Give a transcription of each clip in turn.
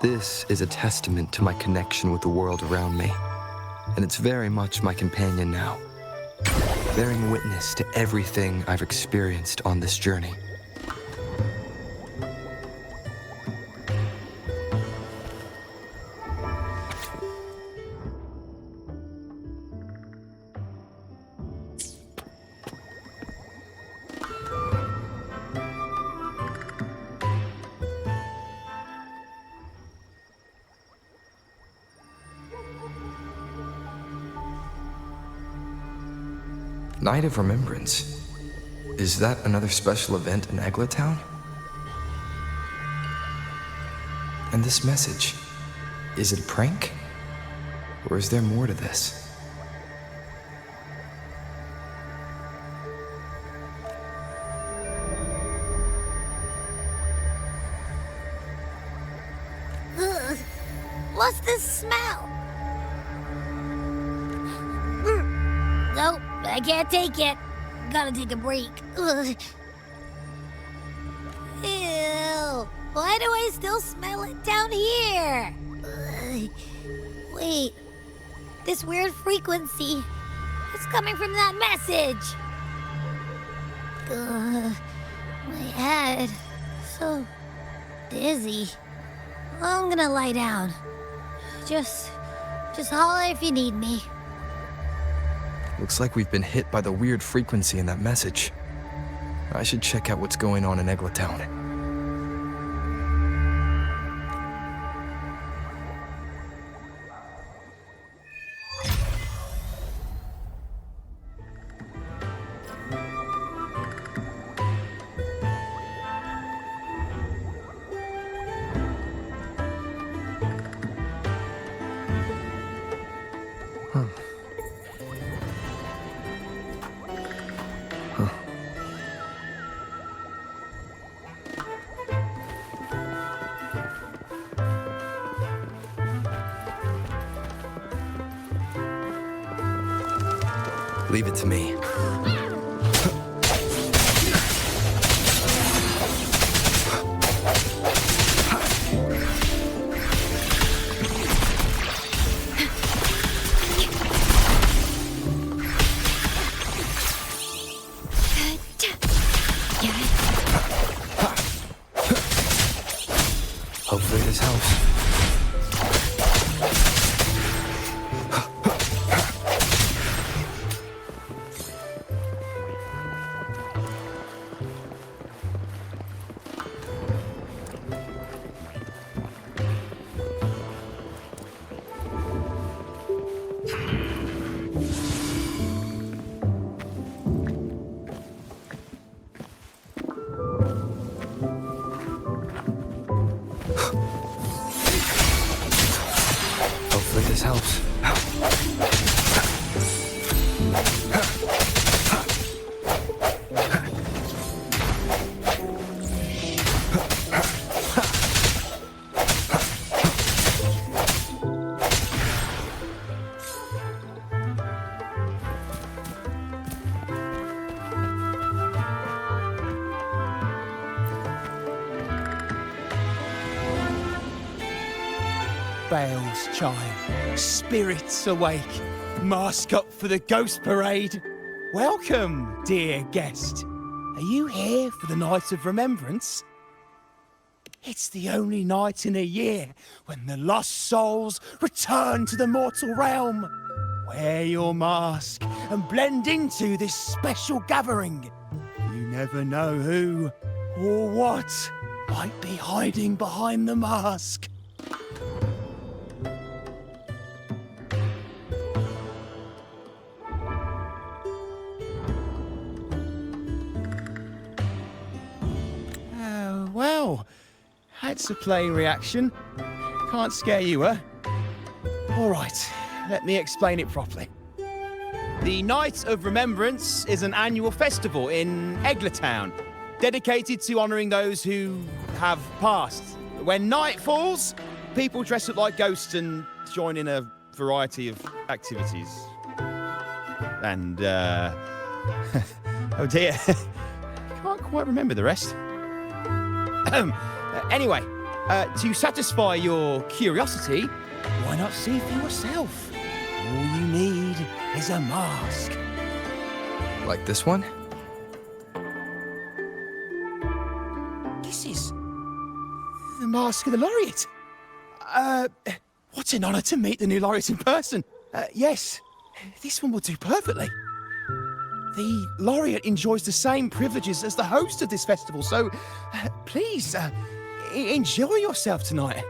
This is a testament to my connection with the world around me, and it's very much my companion now, bearing witness to everything I've experienced on this journey. Night of Remembrance? Is that another special event in Eglatown? And this message, is it a prank? Or is there more to this? Ugh. What's this smell? Nope, I can't take it. Gotta take a break. Ugh. Ew. Why do I still smell it down here? Ugh. Wait. This weird frequency. It's coming from that message. Ugh. My head. So dizzy. I'm gonna lie down. Just holler if you need me. Looks like we've been hit by the weird frequency in that message. I should check out what's going on in Eglatown. Leave it to me. Hopefully this helps. Hopefully this helps. Bells chime, spirits awake, mask up for the ghost parade. Welcome, dear guest. Are you here for the Night of Remembrance? It's the only night in a year when the lost souls return to the mortal realm. Wear your mask and blend into this special gathering. You never know who or what might be hiding behind the mask. Well, that's a plain reaction. Can't scare you, huh? All right, let me explain it properly. The Night of Remembrance is an annual festival in Eglatown, dedicated to honouring those who have passed. When night falls, people dress up like ghosts and join in a variety of activities. And, oh dear, can't quite remember the rest. Anyway, To satisfy your curiosity, why not see for yourself? All you need is a mask. Like this one? This is the mask of the laureate. What an honor to meet the new laureate in person. Yes, this one will do perfectly. The laureate enjoys the same privileges as the host of this festival, so please, enjoy yourself tonight.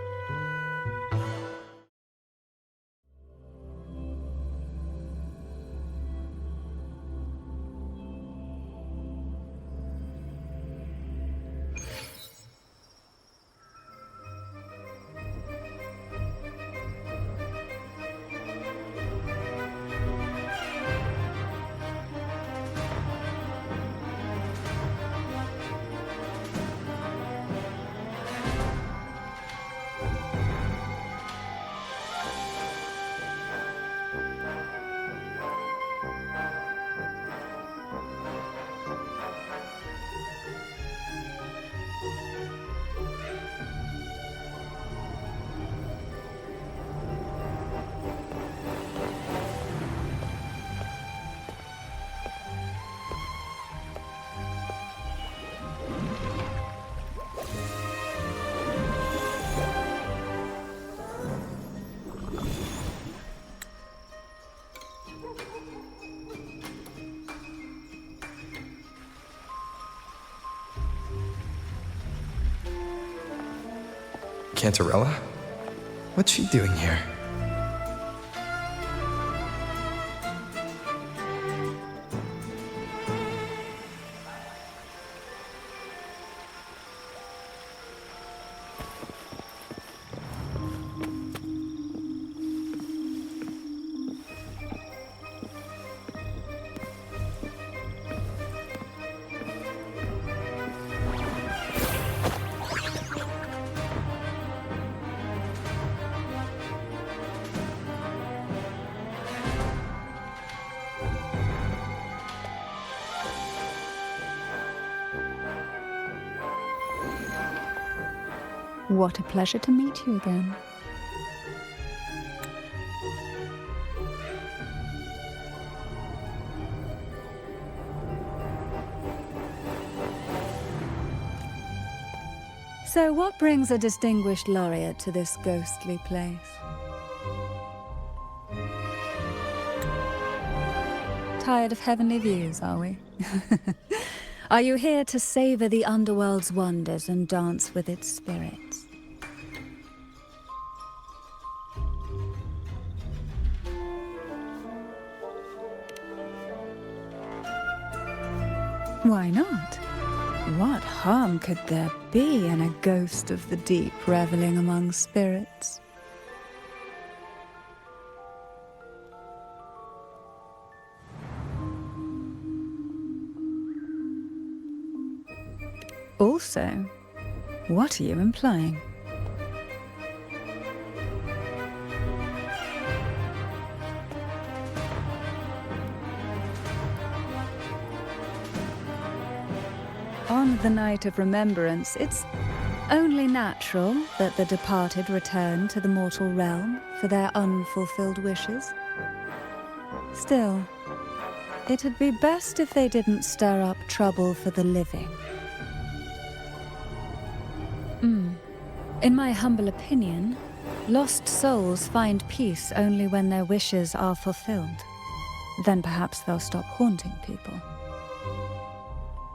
Cantarella? What's she doing here? What a pleasure to meet you again. So what brings a distinguished laureate to this ghostly place? Tired of heavenly views, are we? Are you here to savor the underworld's wonders and dance with its spirits? Why not? What harm could there be in a ghost of the deep reveling among spirits? Also, what are you implying? On the night of remembrance, it's only natural that the departed return to the mortal realm for their unfulfilled wishes. Still, it'd be best if they didn't stir up trouble for the living. In my humble opinion, lost souls find peace only when their wishes are fulfilled. Then perhaps they'll stop haunting people.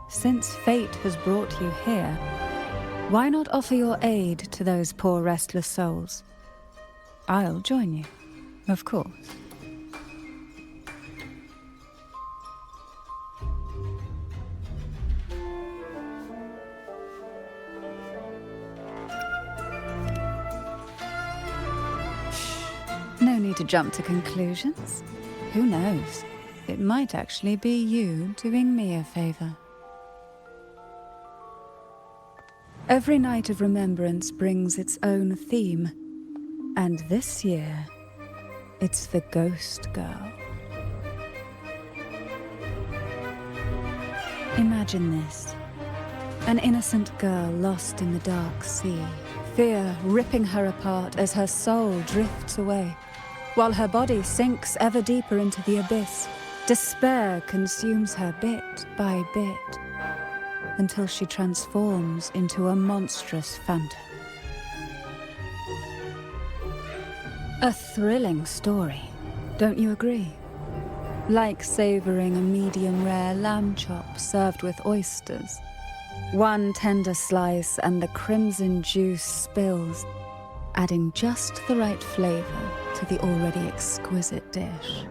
Since fate has brought you here, why not offer your aid to those poor restless souls? I'll join you, of course. No need to jump to conclusions. Who knows? It might actually be you doing me a favor. Every night of remembrance brings its own theme, and this year, it's the Ghost Girl. Imagine this. An innocent girl lost in the dark sea, fear ripping her apart as her soul drifts away, while her body sinks ever deeper into the abyss. Despair consumes her bit by bit, until she transforms into a monstrous phantom. A thrilling story, don't you agree? Like savouring a medium-rare lamb chop served with oysters. One tender slice and the crimson juice spills, adding just the right flavour to the already exquisite dish.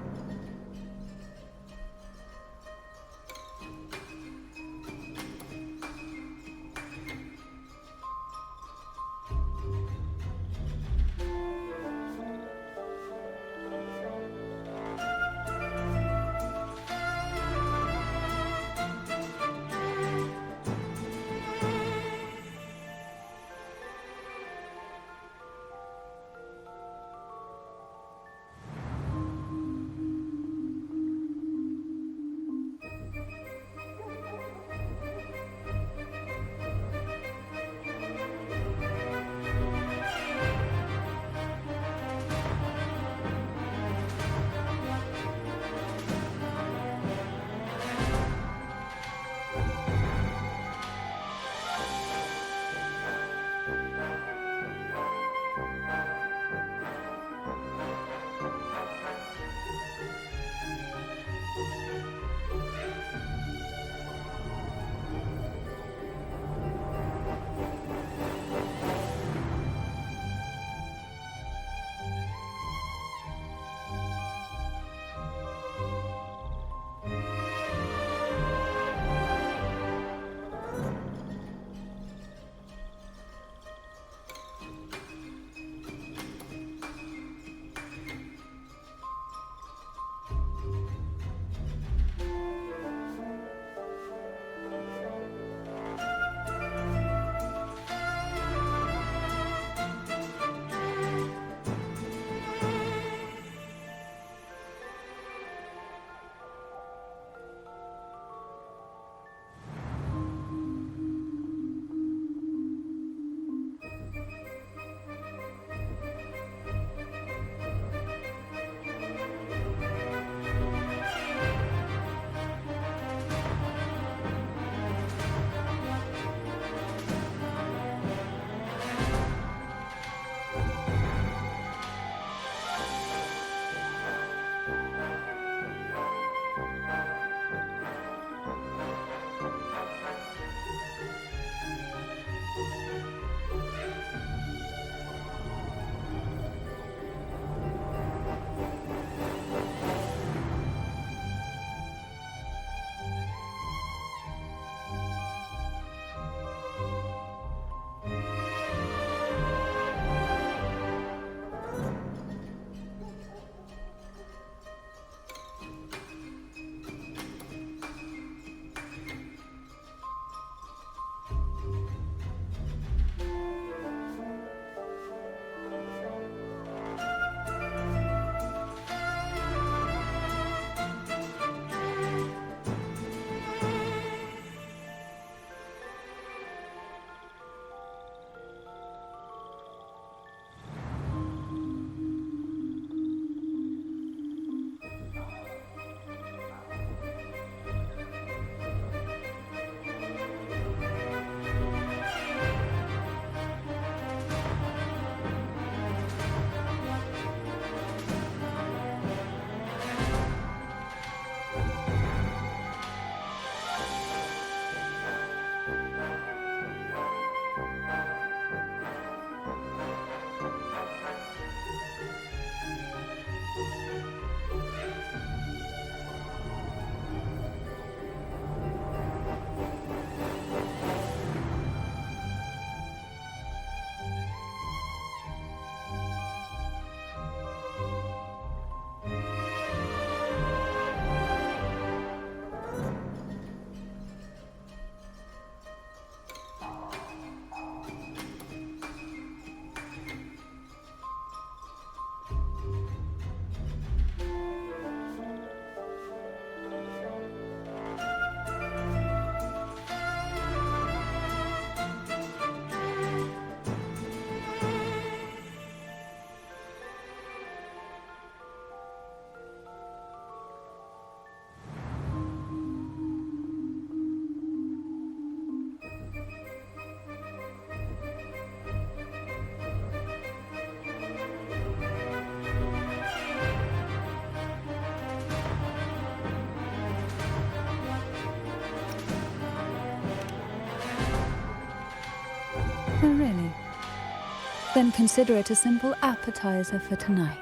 then consider it a simple appetizer for tonight.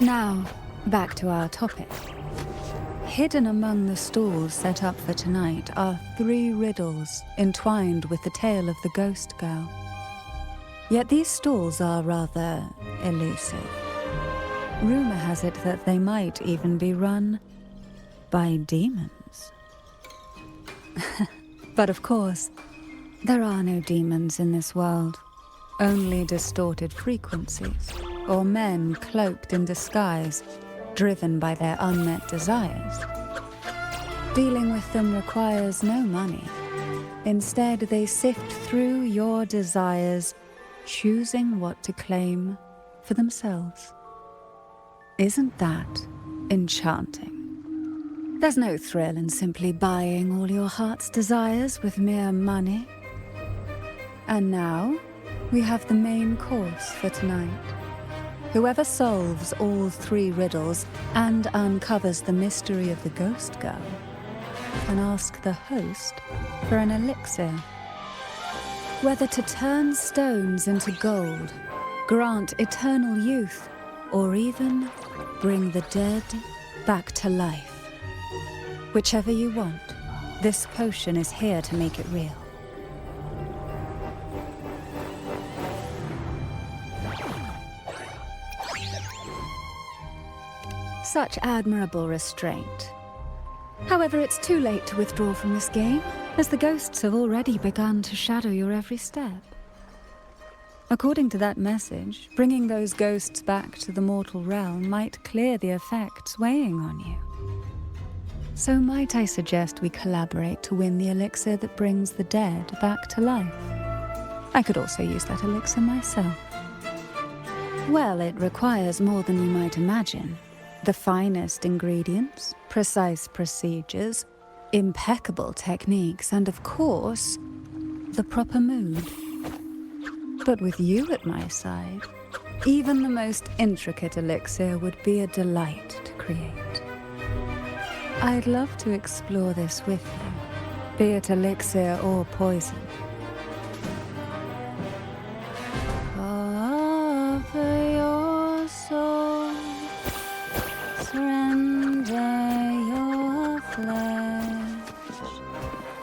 Now, back to our topic. Hidden among the stalls set up for tonight are 3 riddles entwined with the tale of the ghost girl. Yet these stalls are rather elusive. Rumor has it that they might even be run by demons. But of course, there are no demons in this world, only distorted frequencies, or men cloaked in disguise, driven by their unmet desires. Dealing with them requires no money. Instead, they sift through your desires, choosing what to claim for themselves. Isn't that enchanting? There's no thrill in simply buying all your heart's desires with mere money. And now, we have the main course for tonight. Whoever solves all 3 riddles and uncovers the mystery of the ghost girl can ask the host for an elixir. Whether to turn stones into gold, grant eternal youth, or even bring the dead back to life. Whichever you want, this potion is here to make it real. Such admirable restraint. However, it's too late to withdraw from this game, as the ghosts have already begun to shadow your every step. According to that message, bringing those ghosts back to the mortal realm might clear the effects weighing on you. So might I suggest we collaborate to win the elixir that brings the dead back to life? I could also use that elixir myself. Well, it requires more than you might imagine. The finest ingredients, precise procedures, impeccable techniques, and of course, the proper mood. But with you at my side, even the most intricate elixir would be a delight to create. I'd love to explore this with you, be it elixir or poison. Offer your soul, surrender your flesh,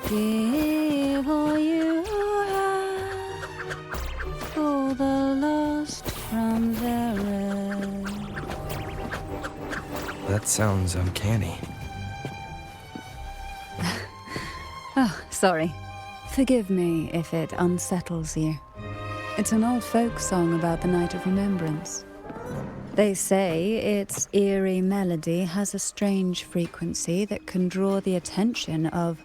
give all you have, pull the lost from their rest. That sounds uncanny. Oh, sorry. Forgive me if it unsettles you. It's an old folk song about the Night of Remembrance. They say its eerie melody has a strange frequency that can draw the attention of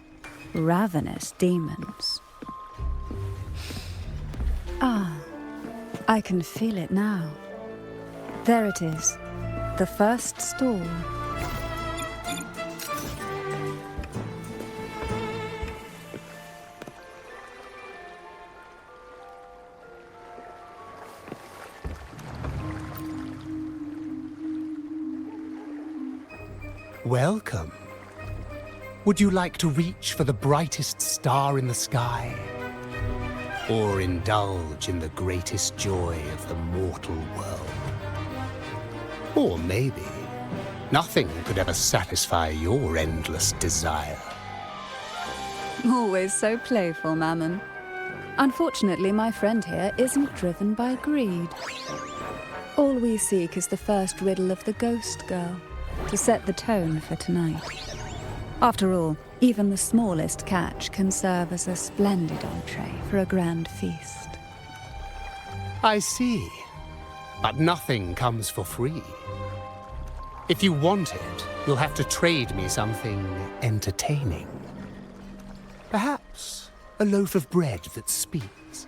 ravenous demons. Ah, I can feel it now. There it is, the first stall. Welcome. Would you like to reach for the brightest star in the sky? Or indulge in the greatest joy of the mortal world? Or maybe nothing could ever satisfy your endless desire. Always so playful, Mammon. Unfortunately, my friend here isn't driven by greed. All we seek is the first riddle of the ghost girl, to set the tone for tonight. After all, even the smallest catch can serve as a splendid entree for a grand feast. I see. But nothing comes for free. If you want it, you'll have to trade me something entertaining. Perhaps a loaf of bread that speaks,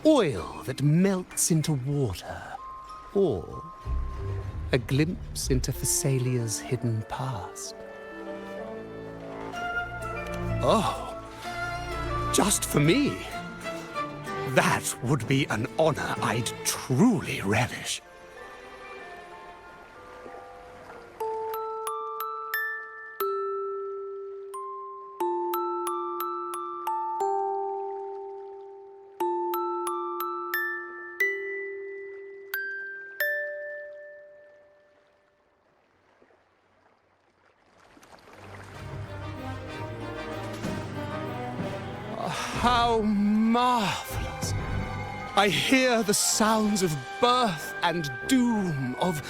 oil that melts into water, or a glimpse into Thessalia's hidden past. Oh, just for me? That would be an honor I'd truly relish. How marvelous! I hear the sounds of birth and doom, of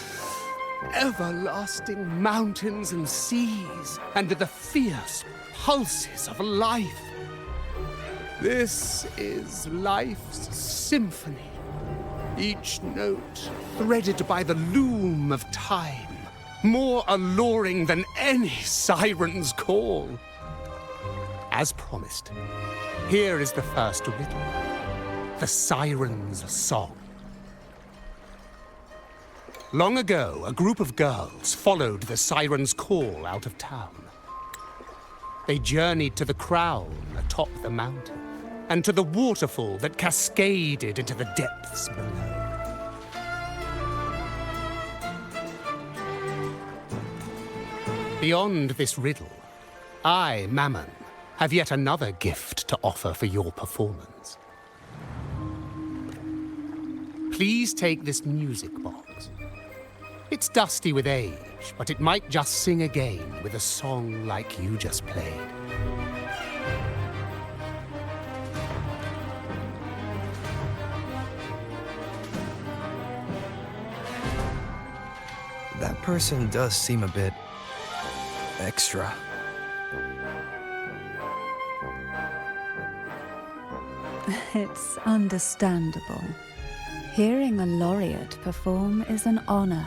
everlasting mountains and seas, and the fierce pulses of life. This is life's symphony, each note threaded by the loom of time, more alluring than any siren's call. As promised, here is the first riddle, the siren's song. Long ago, a group of girls followed the siren's call out of town. They journeyed to the crown atop the mountain, and to the waterfall that cascaded into the depths below. Beyond this riddle, I, Mammon, have yet another gift to offer for your performance. Please take this music box. It's dusty with age, but it might just sing again with a song like you just played. That person does seem a bit extra. It's understandable. Hearing a laureate perform is an honor,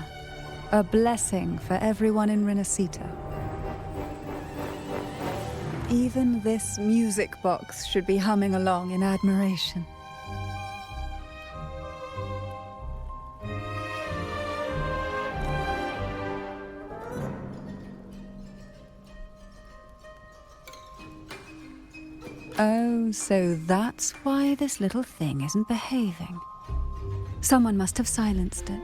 a blessing for everyone in Renacita. Even this music box should be humming along in admiration. Oh, so that's why this little thing isn't behaving. Someone must have silenced it,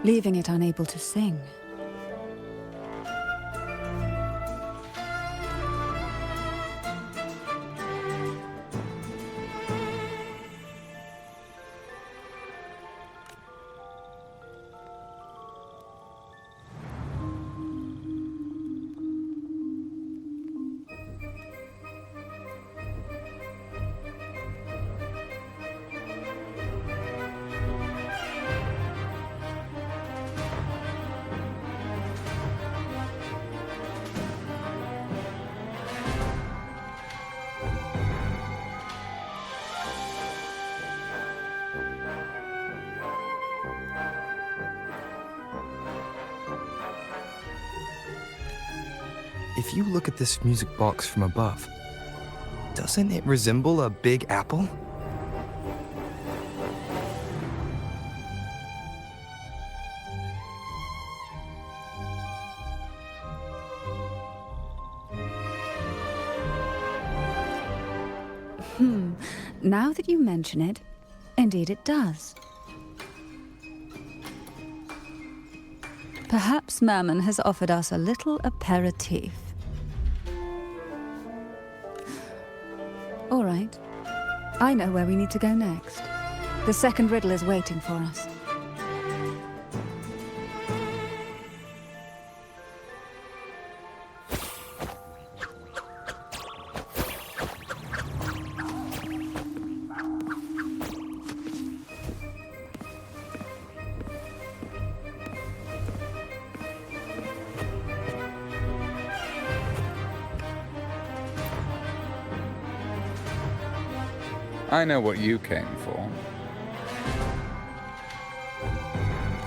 leaving it unable to sing. If you look at this music box from above, doesn't it resemble a big apple? Now that you mention it, indeed it does. Perhaps Mammon has offered us a little aperitif. All right. I know where we need to go next. The second riddle is waiting for us. I know what you came for.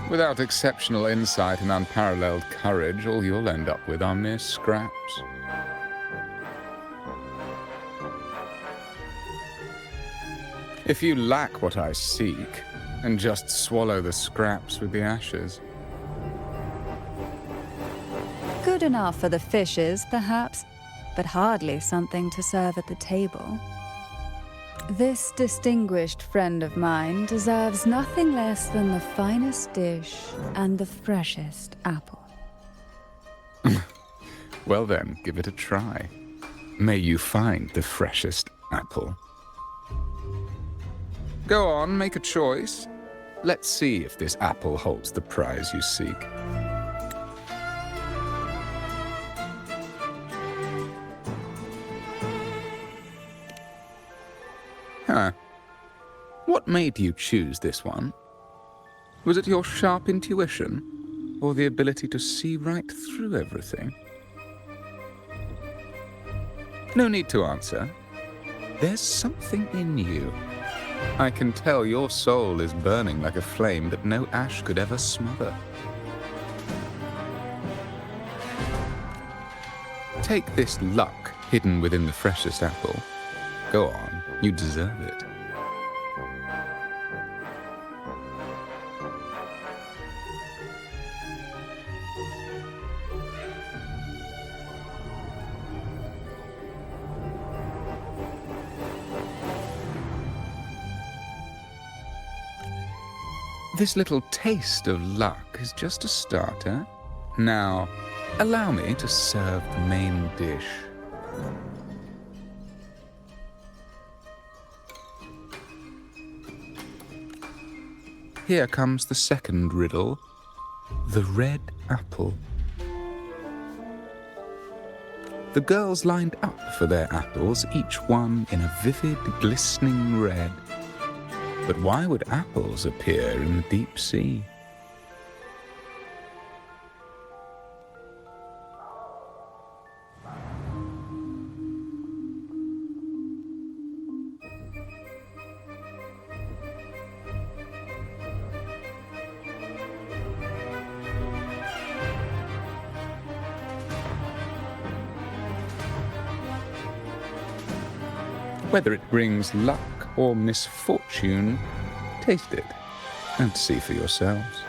Without exceptional insight and unparalleled courage, all you'll end up with are mere scraps. If you lack what I seek, and just swallow the scraps with the ashes. Good enough for the fishes, perhaps, but hardly something to serve at the table. This distinguished friend of mine deserves nothing less than the finest dish and the freshest apple. Well then, give it a try. May you find the freshest apple. Go on, make a choice. Let's see if this apple holds the prize you seek. made you choose this one? Was it your sharp intuition, or the ability to see right through everything? No need to answer. There's something in you. I can tell your soul is burning like a flame that no ash could ever smother. Take this luck hidden within the freshest apple. Go on, you deserve it. This little taste of luck is just a starter. Now, allow me to serve the main dish. Here comes the second riddle. The red apple. The girls lined up for their apples, each one in a vivid, glistening red. But why would apples appear in the deep sea? Whether it brings luck or misfortune, taste it and see for yourselves.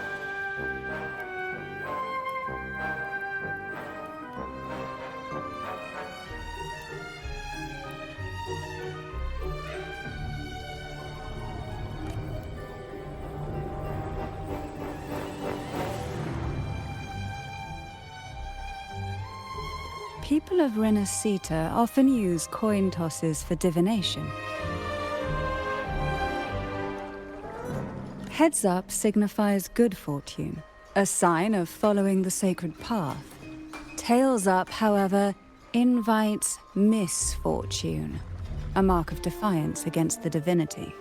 People of Renacita often use coin tosses for divination. Heads up signifies good fortune, a sign of following the sacred path. Tails up, however, invites misfortune, a mark of defiance against the divinity.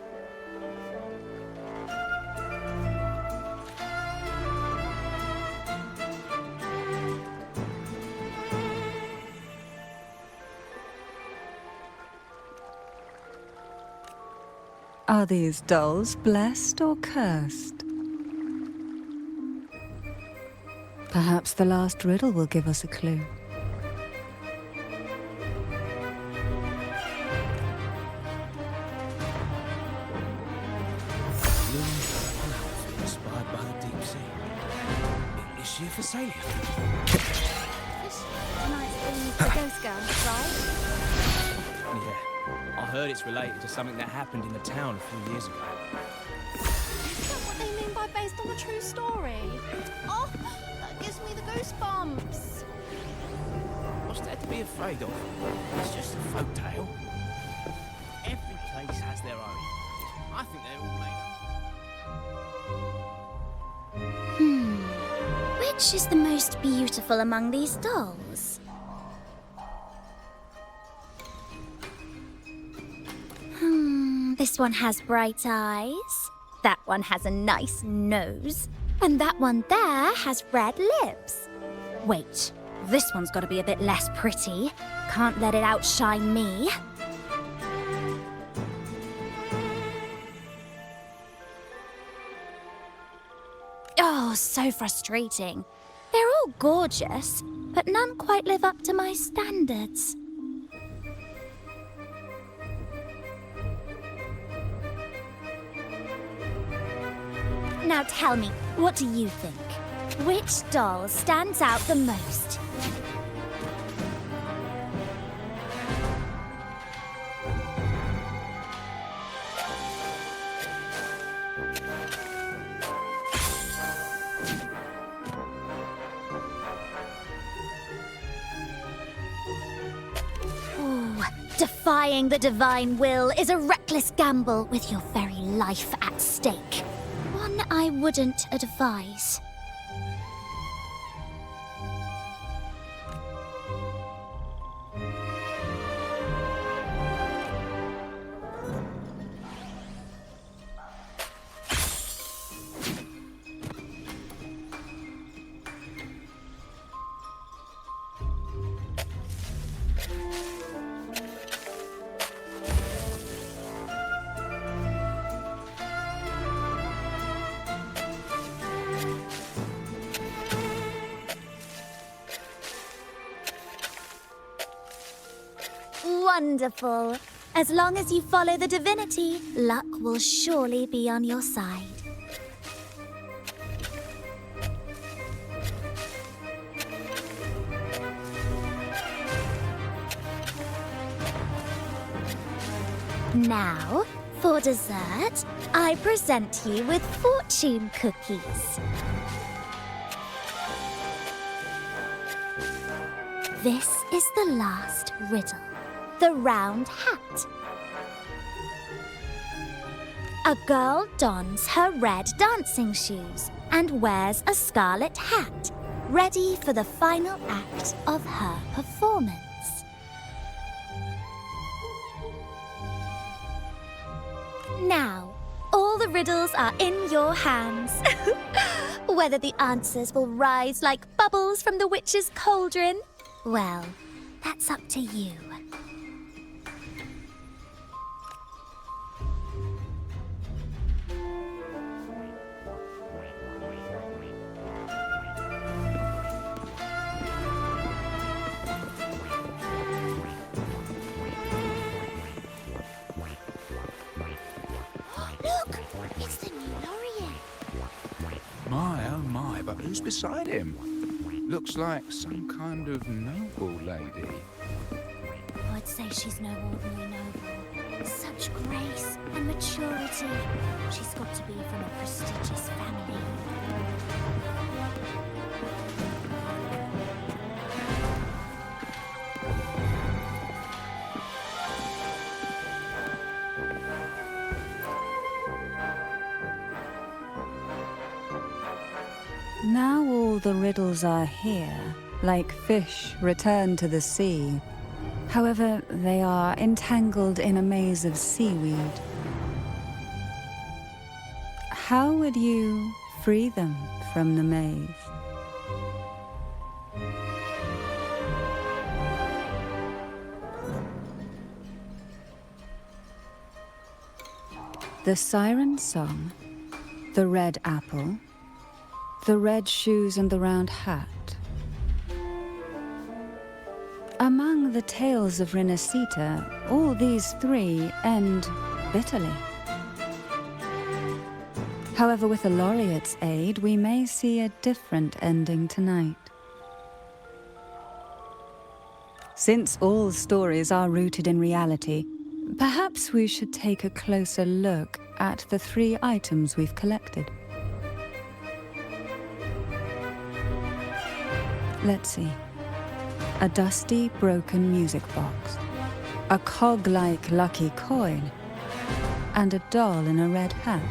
Are these dolls blessed or cursed? Perhaps the last riddle will give us a clue. Inspired by the deep sea. Is she a Thessalian? Tonight's the ghost girl, right? Yeah. I heard it's related to something that happened in the town a few years ago. Is that what they mean by based on a true story? Oh, that gives me the goosebumps. What's there to be afraid of? It's just a folk tale. Every place has their own. I think they're all made up. Which is the most beautiful among these dolls? This one has bright eyes. That one has a nice nose. And that one there has red lips. Wait, this one's got to be a bit less pretty. Can't let it outshine me. Oh, so frustrating. They're all gorgeous, but none quite live up to my standards. Now tell me, what do you think? Which doll stands out the most? Ooh, defying the divine will is a reckless gamble with your very life at stake. One I wouldn't advise. Wonderful. As long as you follow the divinity, luck will surely be on your side. Now, for dessert, I present you with fortune cookies. This is the last riddle. The round hat. A girl dons her red dancing shoes and wears a scarlet hat, ready for the final act of her performance. Now, all the riddles are in your hands. Whether the answers will rise like bubbles from the witch's cauldron, well, that's up to you. Look, it's the new laureate. My, oh my, but who's beside him? Looks like some kind of noble lady. I'd say she's no ordinary noble. Such grace and maturity. She's got to be from a prestigious family. Now all the riddles are here, like fish returned to the sea. However, they are entangled in a maze of seaweed. How would you free them from the maze? The siren song, the red apple, the red shoes and the round hat. Among the tales of Renacita, all these three end bitterly. However, with the laureate's aid, we may see a different ending tonight. Since all stories are rooted in reality, perhaps we should take a closer look at the three items we've collected. Let's see. A dusty, broken music box, a cog-like lucky coin, and a doll in a red hat.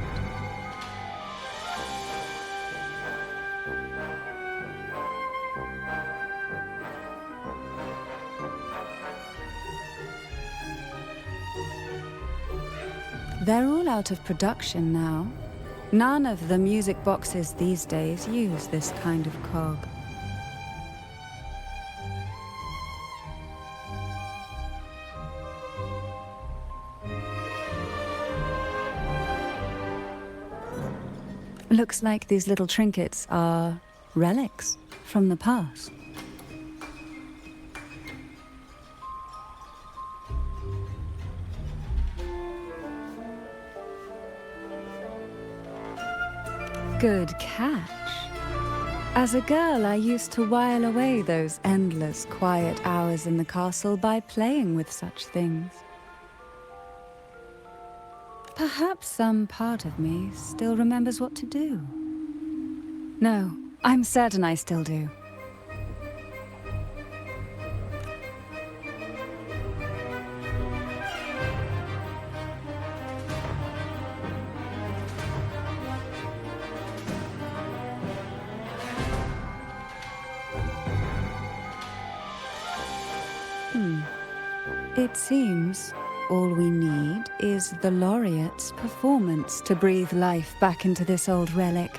They're all out of production now. None of the music boxes these days use this kind of cog. Looks like these little trinkets are relics from the past. Good catch. As a girl, I used to while away those endless, quiet hours in the castle by playing with such things. Perhaps some part of me still remembers what to do. No, I'm certain I still do. It seems all we need is the laureate's performance to breathe life back into this old relic.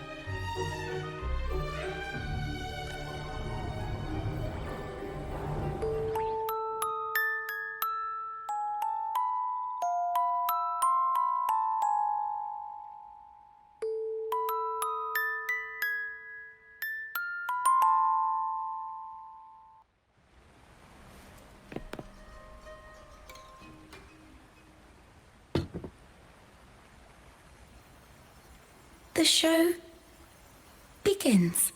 the show begins.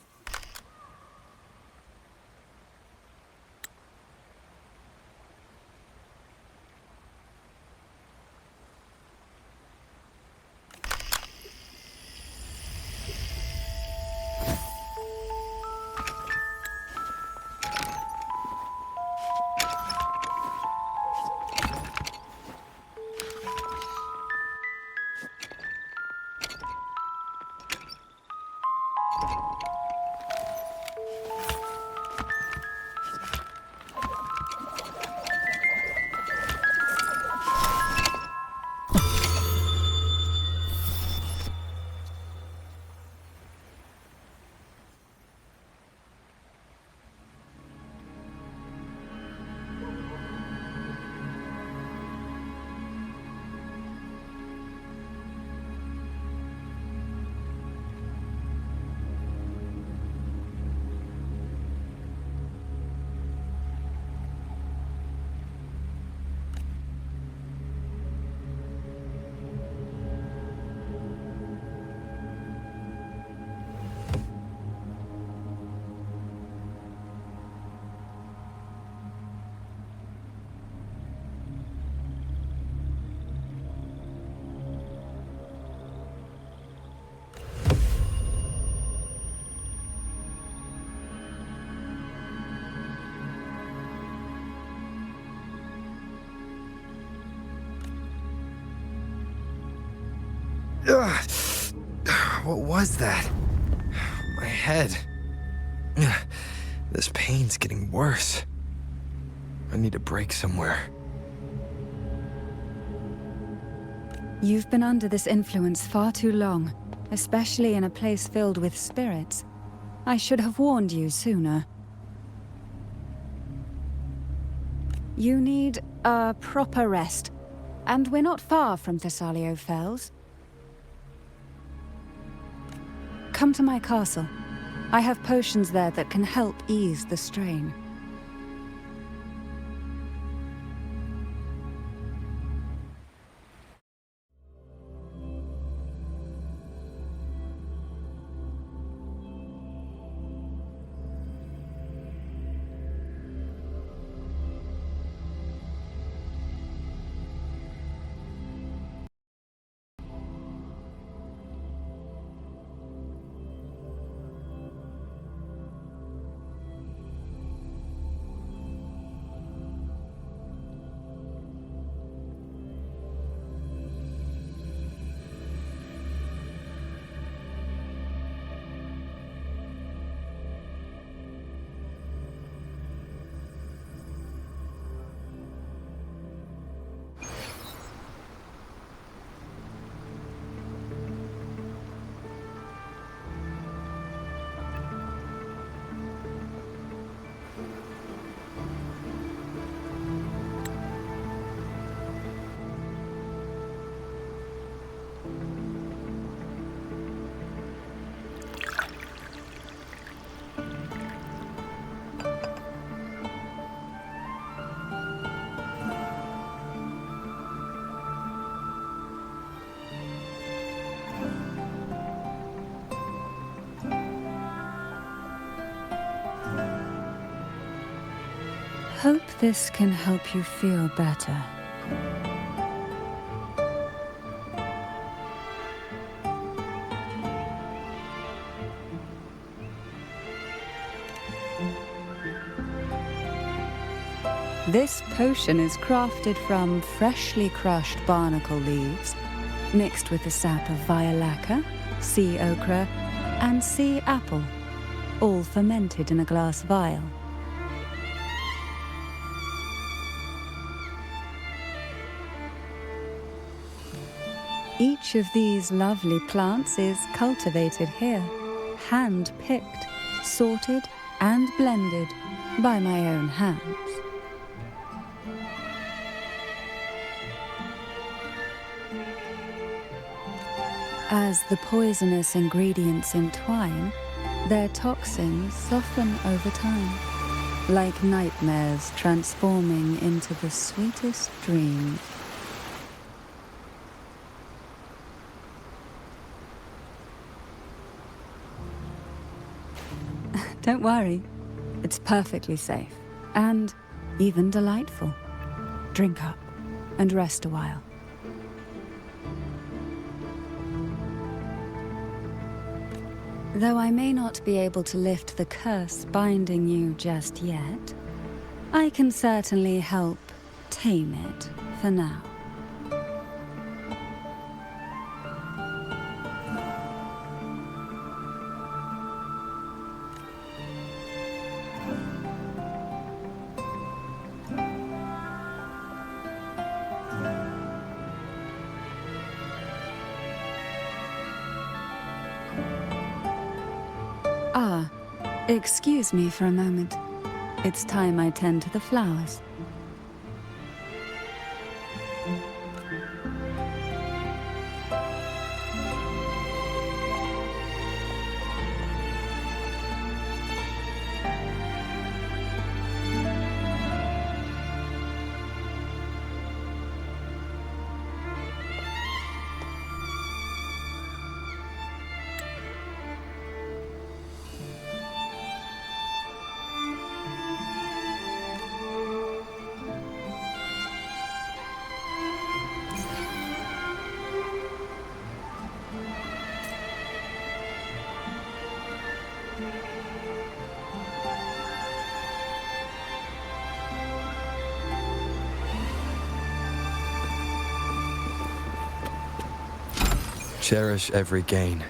Ugh. What was that? My head. Ugh. This pain's getting worse. I need a break somewhere. You've been under this influence far too long, especially in a place filled with spirits. I should have warned you sooner. You need a proper rest, and we're not far from Thessalio Fells. Come to my castle. I have potions there that can help ease the strain. Hope this can help you feel better. This potion is crafted from freshly crushed barnacle leaves, mixed with the sap of violaca, sea ochre, and sea apple, all fermented in a glass vial. Each of these lovely plants is cultivated here, hand-picked, sorted, and blended by my own hands. As the poisonous ingredients entwine, their toxins soften over time, like nightmares transforming into the sweetest dreams. Don't worry. It's perfectly safe. And even delightful. Drink up and rest a while. Though I may not be able to lift the curse binding you just yet, I can certainly help tame it for now. Ah, excuse me for a moment. It's time I tend to the flowers. Cherish every gain.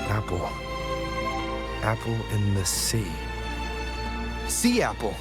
Apple. Apple in the sea. Sea apple!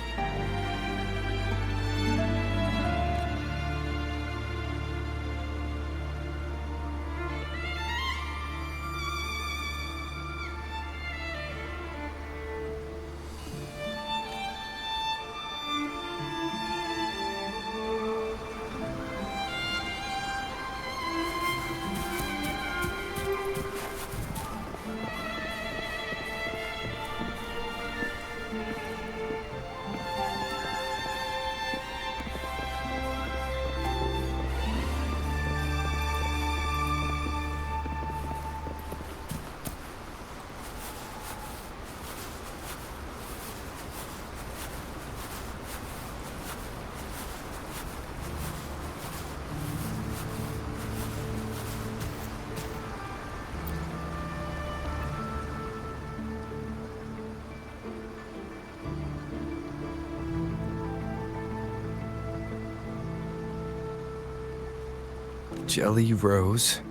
Jelly rose,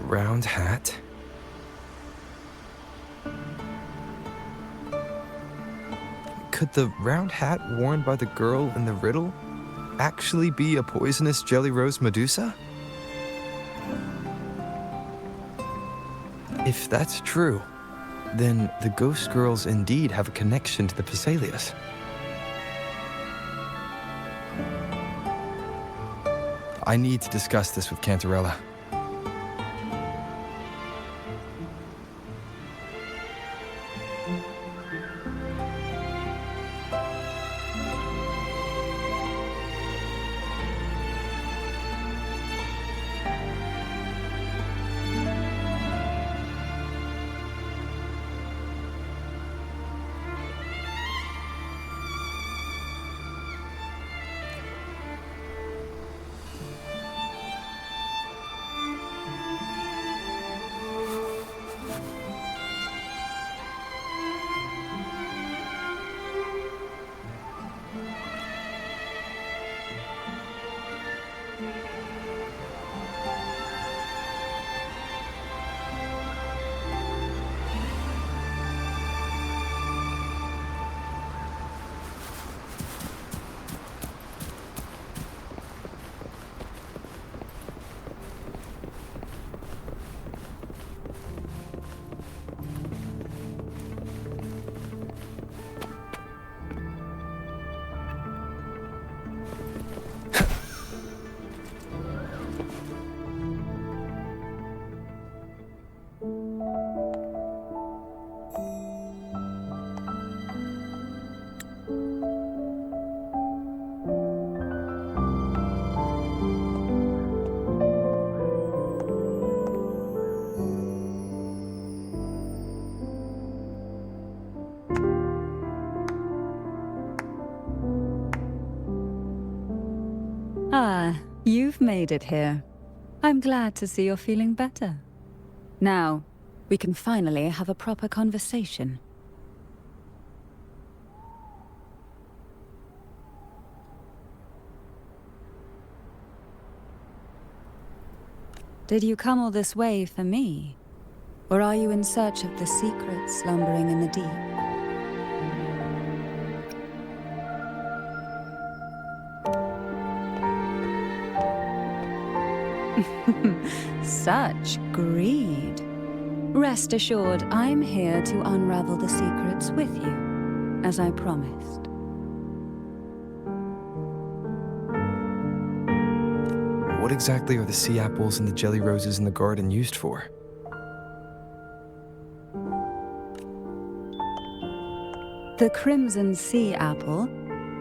round hat. Could the round hat worn by the girl in the riddle actually be a poisonous jelly rose Medusa? If that's true, then the ghost girls indeed have a connection to the Phasalias. I need to discuss this with Cantarella. Ah, you've made it here. I'm glad to see you're feeling better. Now, we can finally have a proper conversation. Did you come all this way for me? Or are you in search of the secrets slumbering in the deep? Such greed. Rest assured, I'm here to unravel the secrets with you, as I promised. What exactly are the sea apples and the jelly roses in the garden used for? The crimson sea apple,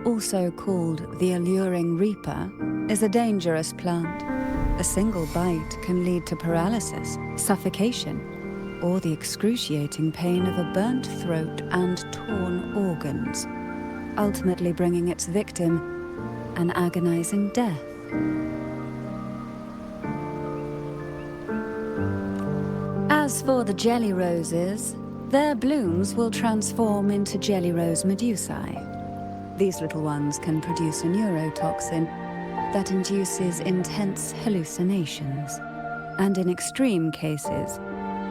also called the alluring reaper, is a dangerous plant. A single bite can lead to paralysis, suffocation, or the excruciating pain of a burnt throat and torn organs, ultimately bringing its victim an agonizing death. As for the jelly roses, their blooms will transform into jelly rose medusae. These little ones can produce a neurotoxin that induces intense hallucinations, and in extreme cases,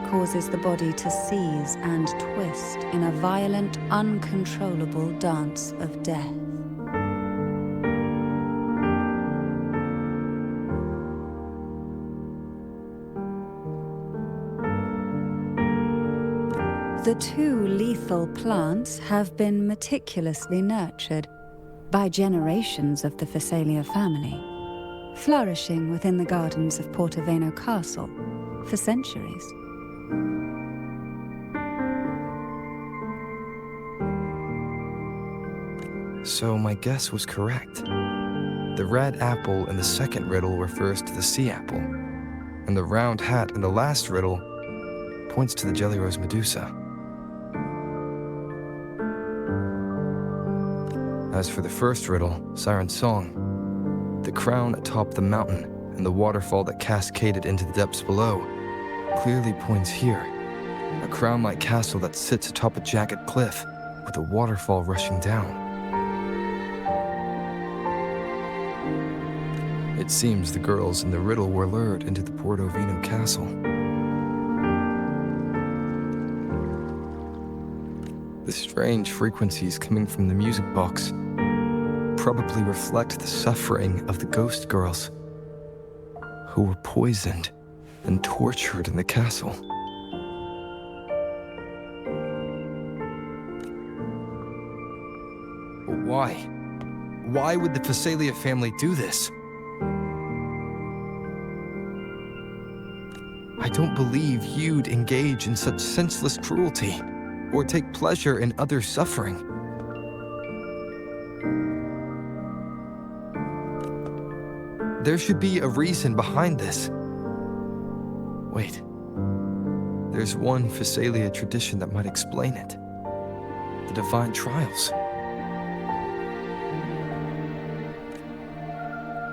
causes the body to seize and twist in a violent, uncontrollable dance of death. The two lethal plants have been meticulously nurtured by generations of the Phasalia family, flourishing within the gardens of Portoveno Castle for centuries. So my guess was correct. The red apple in the second riddle refers to the sea apple, and the round hat in the last riddle points to the jelly rose Medusa. As for the first riddle, Siren's Song, the crown atop the mountain and the waterfall that cascaded into the depths below clearly points here. A crown-like castle that sits atop a jagged cliff with a waterfall rushing down. It seems the girls in the riddle were lured into the Portovino castle. The strange frequencies coming from the music box probably reflect the suffering of the ghost girls who were poisoned and tortured in the castle. But why? Why would the Phasalia family do this? I don't believe you'd engage in such senseless cruelty or take pleasure in others' suffering. There should be a reason behind this. Wait. There's one Phasalia tradition that might explain it. The divine trials.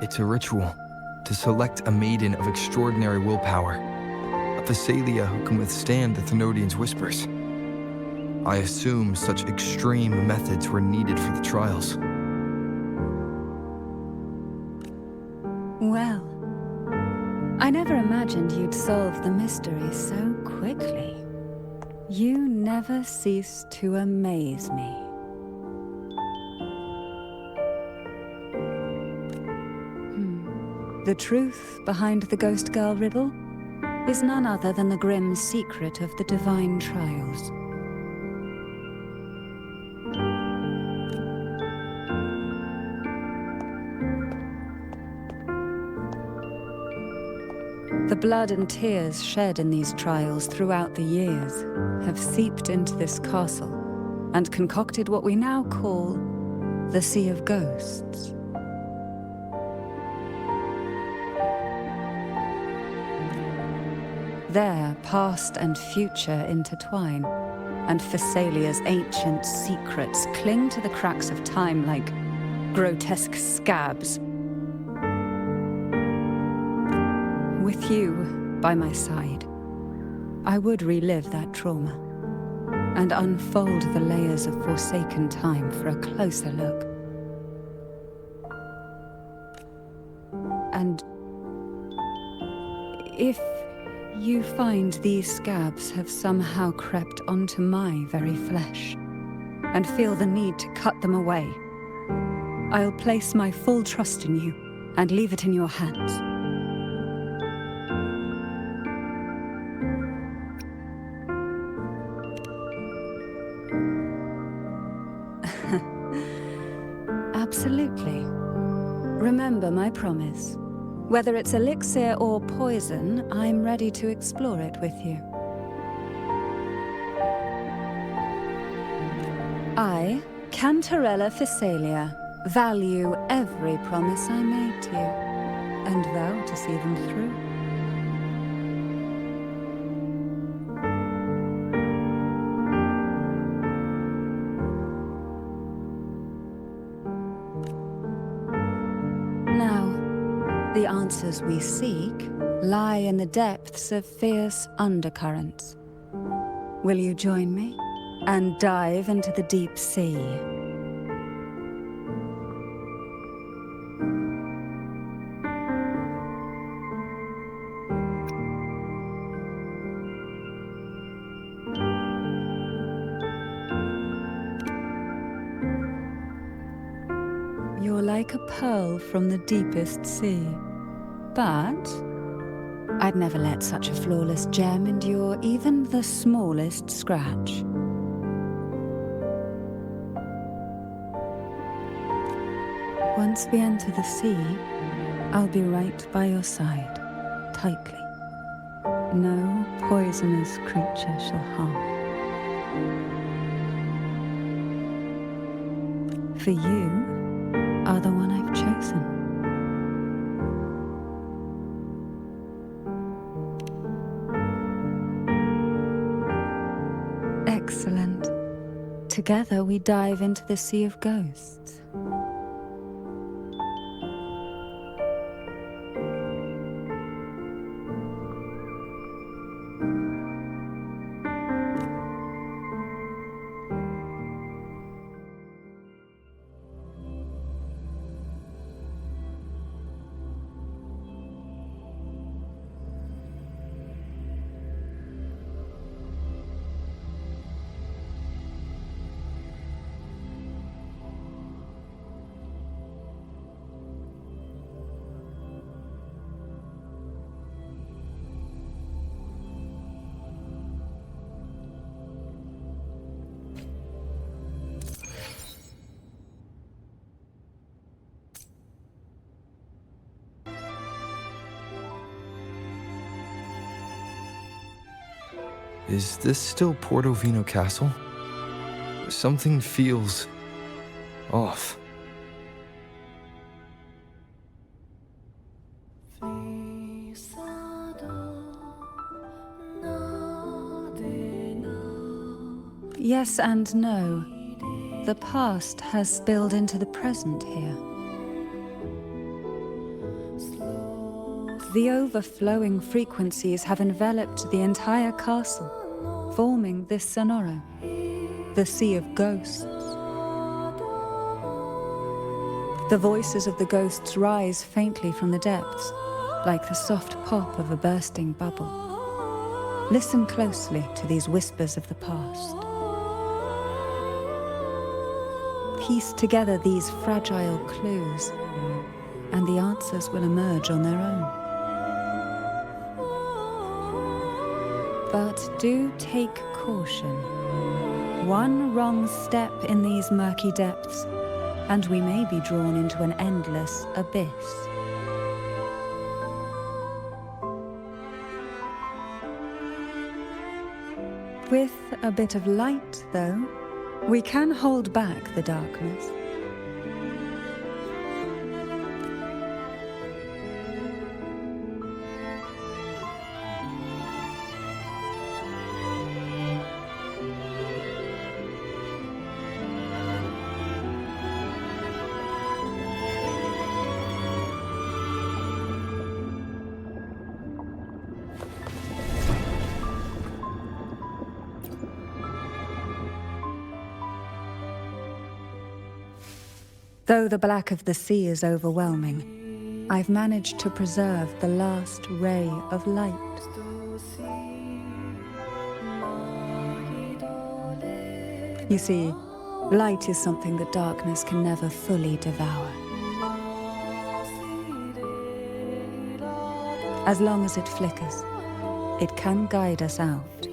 It's a ritual to select a maiden of extraordinary willpower, a Phasalia who can withstand the Thenodians' whispers. I assume such extreme methods were needed for the trials. Well, I never imagined you'd solve the mystery so quickly. You never cease to amaze me. The truth behind the Ghost Girl riddle is none other than the grim secret of the divine trials. The blood and tears shed in these trials throughout the years have seeped into this castle and concocted what we now call the Sea of Ghosts. There, past and future intertwine, and Phasalia's ancient secrets cling to the cracks of time like grotesque scabs. With you by my side, I would relive that trauma and unfold the layers of forsaken time for a closer look. And if you find these scabs have somehow crept onto my very flesh and feel the need to cut them away, I'll place my full trust in you and leave it in your hands. Absolutely. Remember my promise. Whether it's elixir or poison, I'm ready to explore it with you. I, Cantarella Phasalia, value every promise I made to you, and vow to see them through. The answers we seek lie in the depths of fierce undercurrents. Will you join me and dive into the deep sea? You're like a pearl from the deepest sea. But I'd never let such a flawless gem endure even the smallest scratch. Once we enter the sea, I'll be right by your side, tightly. No poisonous creature shall harm. For you are the one I've chosen. Excellent. Together we dive into the Sea of Ghosts. Is this still Portovino Castle? Something feels off. Yes and no. The past has spilled into the present here. The overflowing frequencies have enveloped the entire castle, forming this Sonoro, the Sea of Ghosts. The voices of the ghosts rise faintly from the depths, like the soft pop of a bursting bubble. Listen closely to these whispers of the past. Piece together these fragile clues, and the answers will emerge on their own. But do take caution. One wrong step in these murky depths, and we may be drawn into an endless abyss. With a bit of light, though, we can hold back the darkness. Though the black of the sea is overwhelming, I've managed to preserve the last ray of light. You see, light is something that darkness can never fully devour. As long as it flickers, it can guide us out.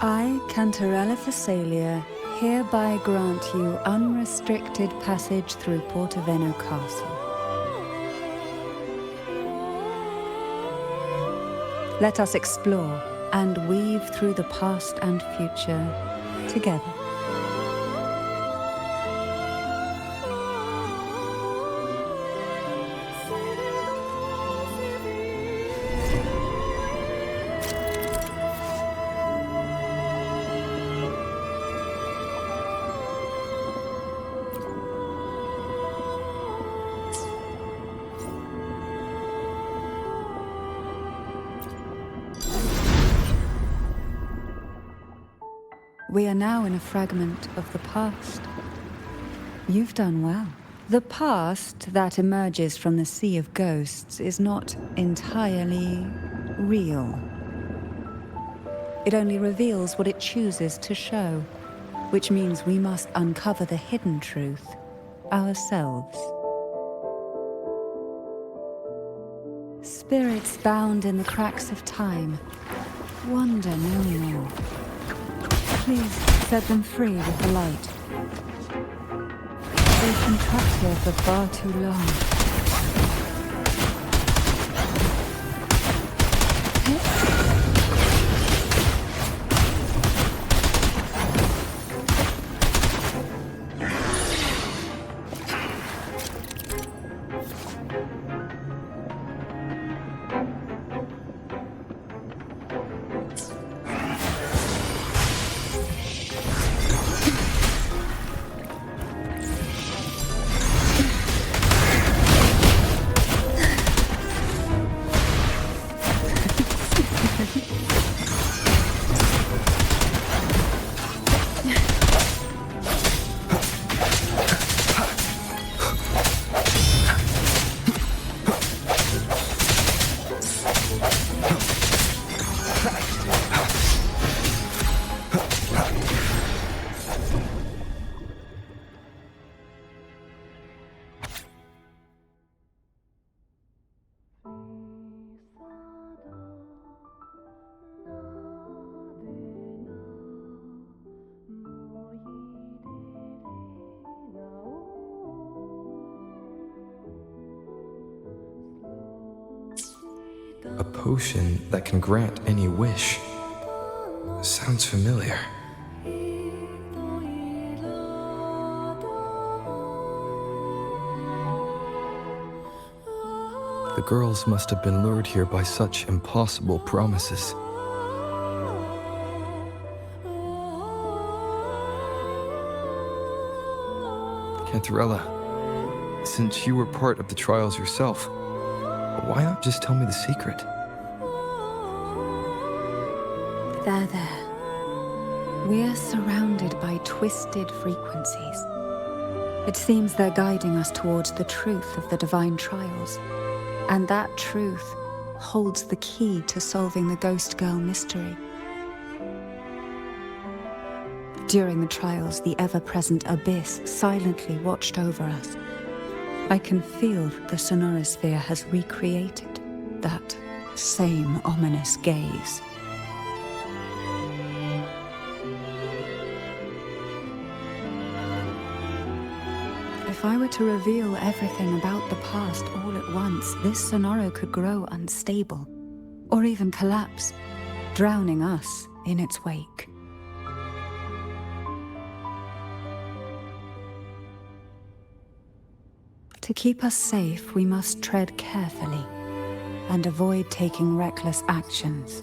I, Cantarella Thessalia, hereby grant you unrestricted passage through Portovino Castle. Let us explore and weave through the past and future together. We are now in a fragment of the past. You've done well. The past that emerges from the Sea of Ghosts is not entirely real. It only reveals what it chooses to show, which means we must uncover the hidden truth ourselves. Spirits bound in the cracks of time wander no more. Please set them free with the light. They've been trapped here for far too long. A potion that can grant any wish. Sounds familiar. The girls must have been lured here by such impossible promises. Cantarella, since you were part of the trials yourself, why not just tell me the secret? There. We are surrounded by twisted frequencies. It seems they're guiding us towards the truth of the divine trials. And that truth holds the key to solving the Ghost Girl mystery. During the trials, the ever-present abyss silently watched over us. I can feel that the sonorosphere has recreated that same ominous gaze. If I were to reveal everything about the past all at once, this Sonoro could grow unstable, or even collapse, drowning us in its wake. To keep us safe, we must tread carefully and avoid taking reckless actions.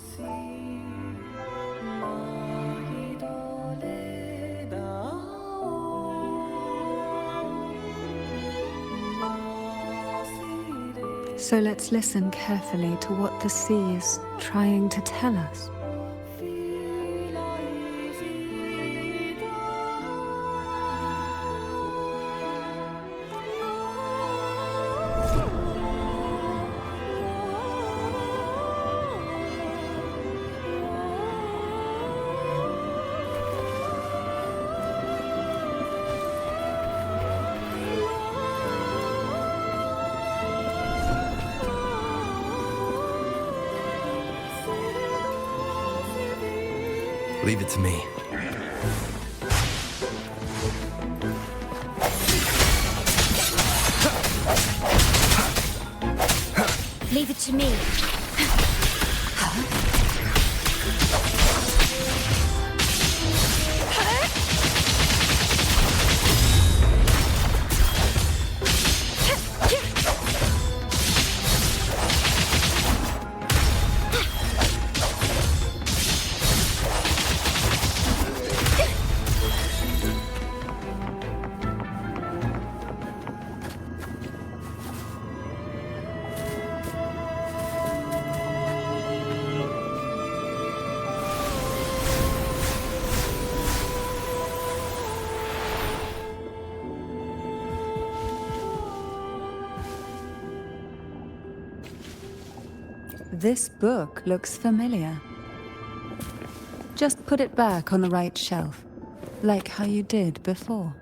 So let's listen carefully to what the sea is trying to tell us. Leave it to me. Leave it to me. This book looks familiar. Just put it back on the right shelf, like how you did before.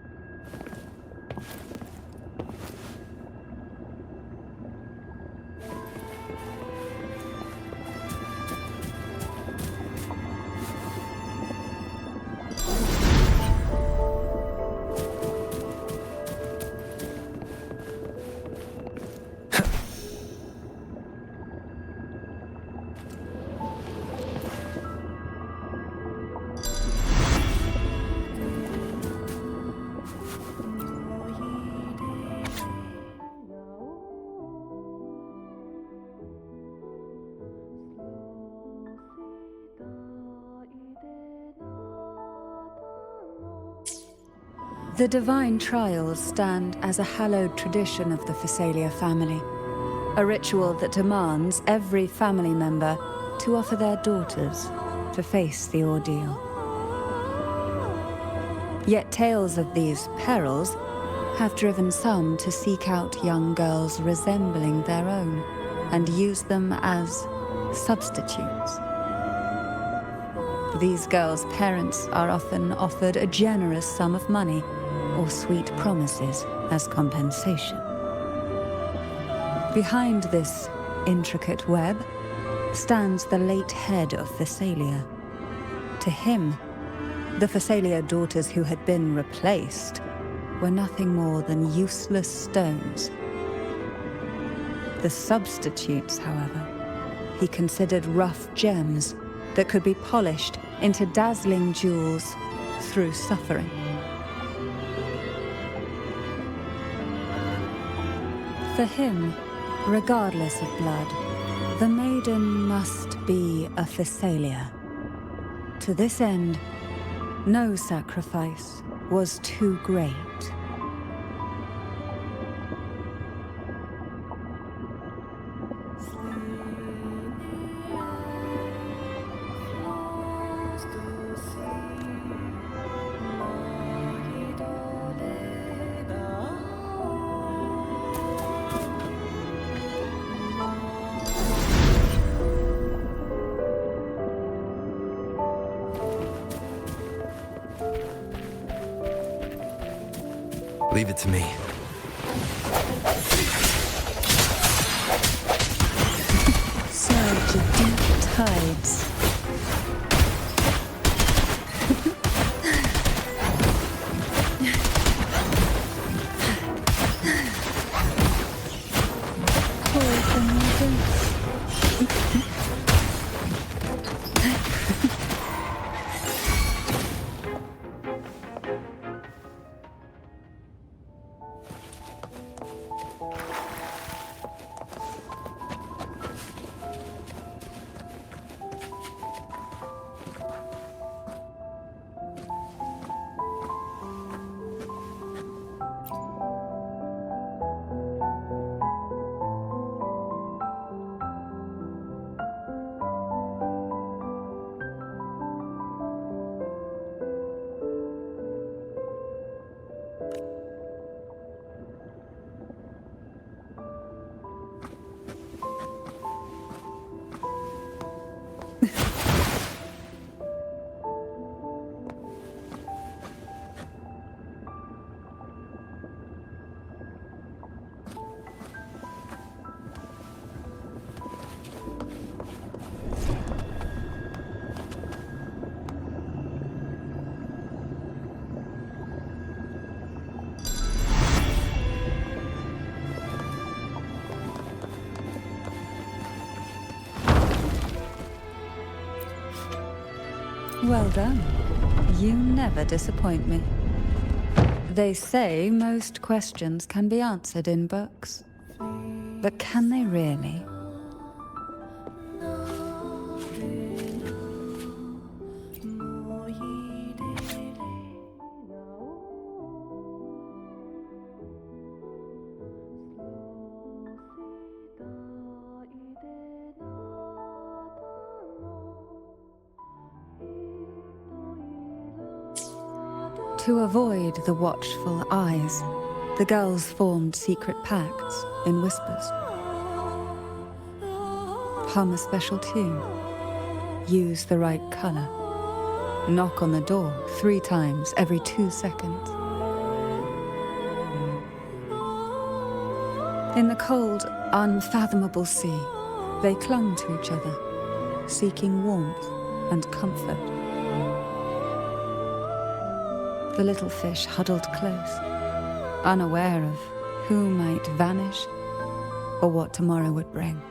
The divine trials stand as a hallowed tradition of the Phasalia family, a ritual that demands every family member to offer their daughters to face the ordeal. Yet tales of these perils have driven some to seek out young girls resembling their own and use them as substitutes. These girls' parents are often offered a generous sum of money or sweet promises as compensation. Behind this intricate web stands the late head of Phasalia. To him, the Phasalia daughters who had been replaced were nothing more than useless stones. The substitutes, however, he considered rough gems that could be polished into dazzling jewels through suffering. For him, regardless of blood, the maiden must be a Thessalia. To this end, no sacrifice was too great. Leave it to me. Surge of deep tides. Well done. You never disappoint me. They say most questions can be answered in books. But can they really? To avoid the watchful eyes, the girls formed secret pacts in whispers. Hum a special tune. Use the right color. Knock on the door 3 times every 2 seconds. In the cold, unfathomable sea, they clung to each other, seeking warmth and comfort. The little fish huddled close, unaware of who might vanish or what tomorrow would bring.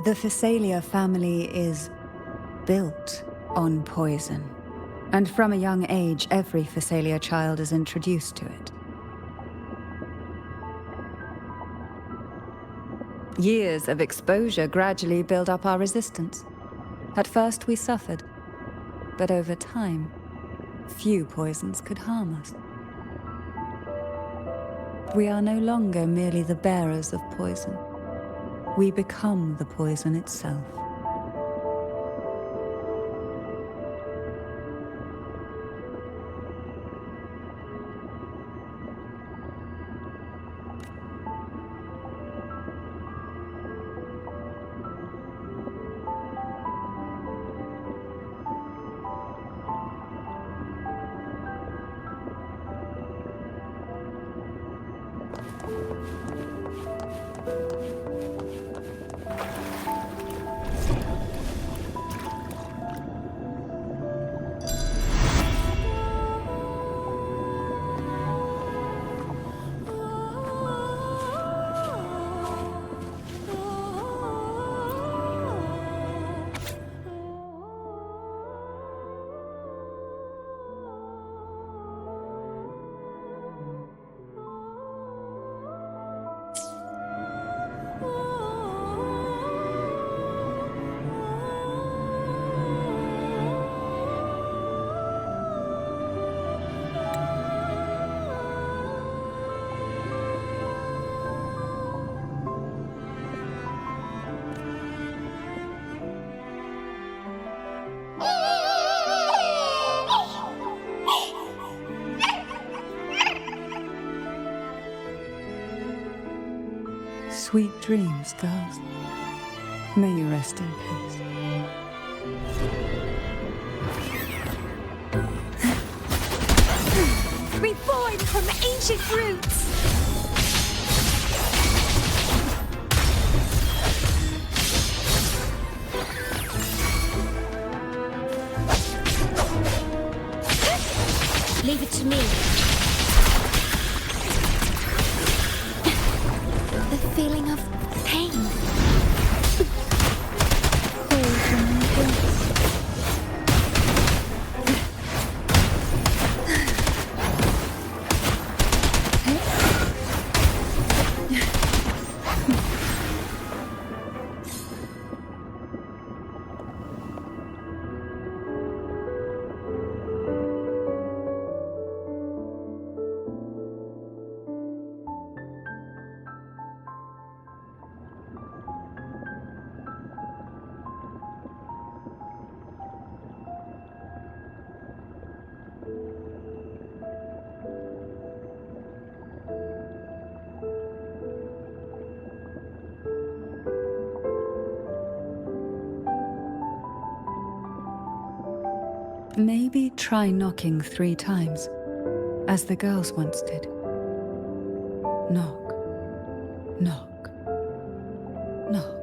The Phasalia family is built on poison. And from a young age, every Phasalia child is introduced to it. Years of exposure gradually build up our resistance. At first we suffered, but over time, few poisons could harm us. We are no longer merely the bearers of poison. We become the poison itself. Sweet dreams, girls. May you rest in peace. Reborn from ancient roots! Leave it to me. The feeling of pain. Maybe try knocking 3 times, as the girls once did. Knock, knock, knock.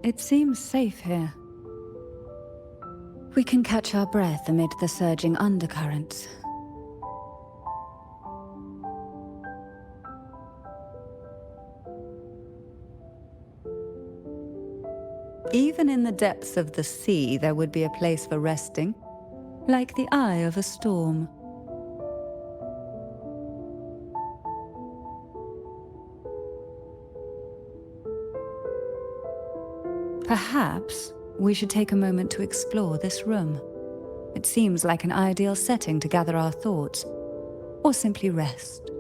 It seems safe here. We can catch our breath amid the surging undercurrents. Even in the depths of the sea, there would be a place for resting, like the eye of a storm. Perhaps we should take a moment to explore this room. It seems like an ideal setting to gather our thoughts, or simply rest.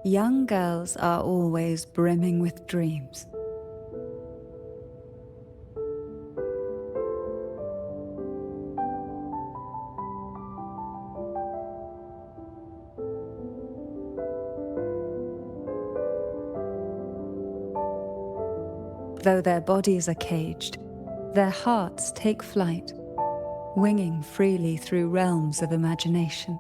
Young girls are always brimming with dreams. Though their bodies are caged, their hearts take flight, winging freely through realms of imagination.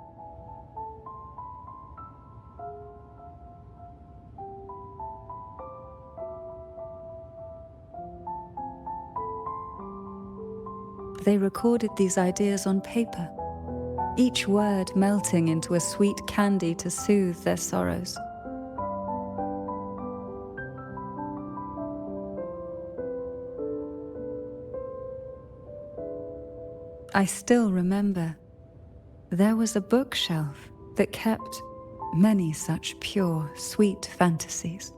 They recorded these ideas on paper, each word melting into a sweet candy to soothe their sorrows. I still remember there was a bookshelf that kept many such pure, sweet fantasies.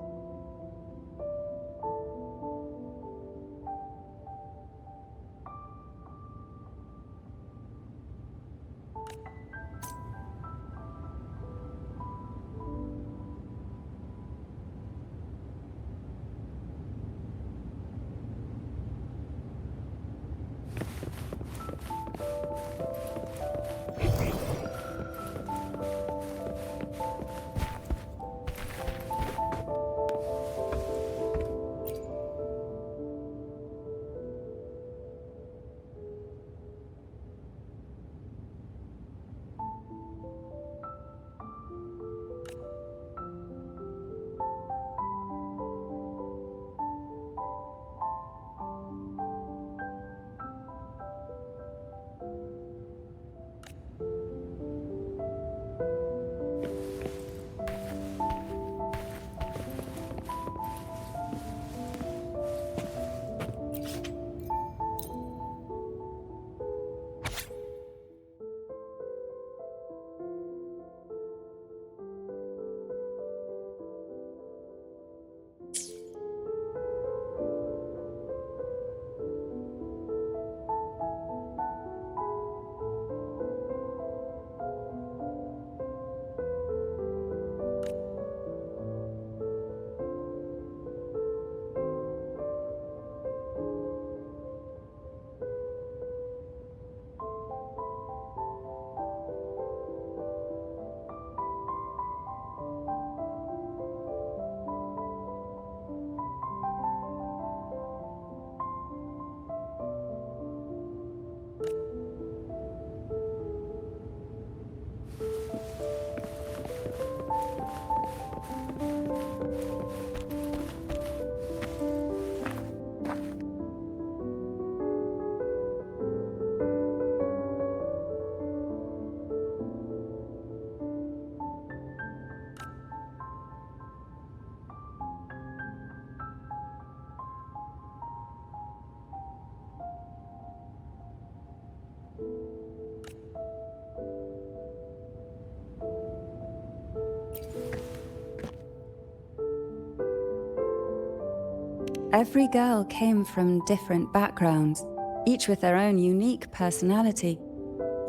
Every girl came from different backgrounds, each with their own unique personality,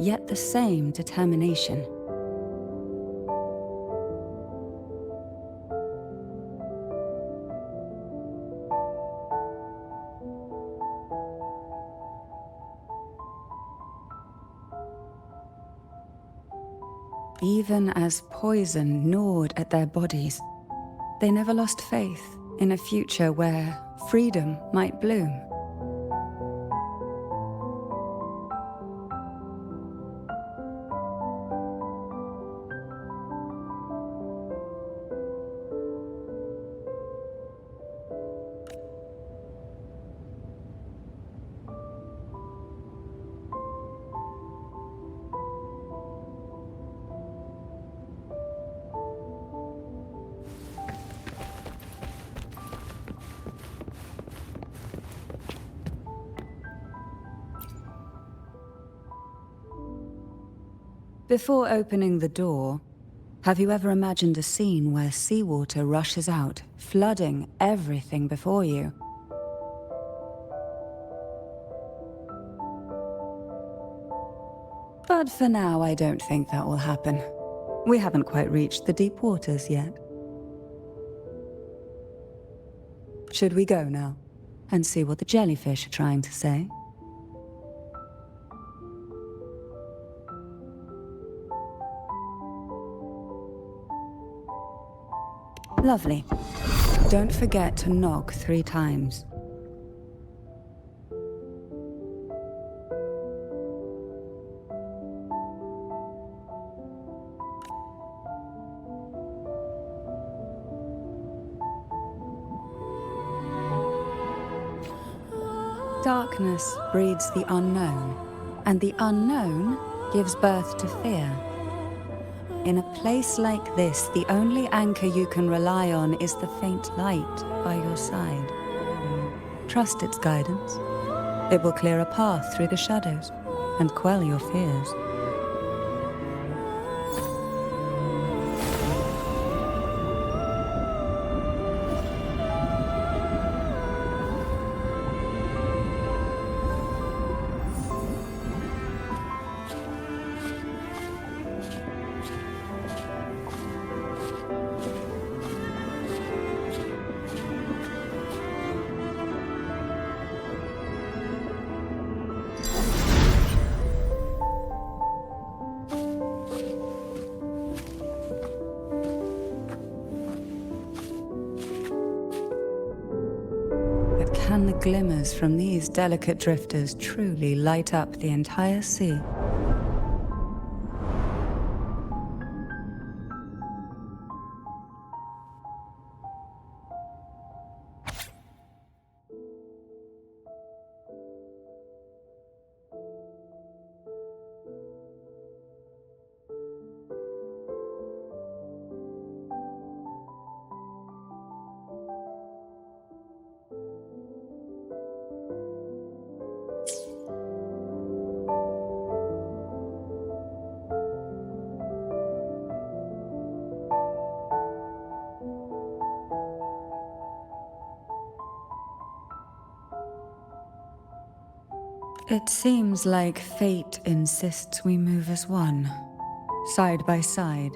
yet the same determination. Even as poison gnawed at their bodies, they never lost faith in a future where freedom might bloom. Before opening the door, have you ever imagined a scene where seawater rushes out, flooding everything before you? But for now, I don't think that will happen. We haven't quite reached the deep waters yet. Should we go now and see what the jellyfish are trying to say? Lovely. Don't forget to knock 3 times. Darkness breeds the unknown, and the unknown gives birth to fear. In a place like this, the only anchor you can rely on is the faint light by your side. Trust its guidance. It will clear a path through the shadows and quell your fears. Can the glimmers from these delicate drifters truly light up the entire sea? It seems like fate insists we move as one, side by side.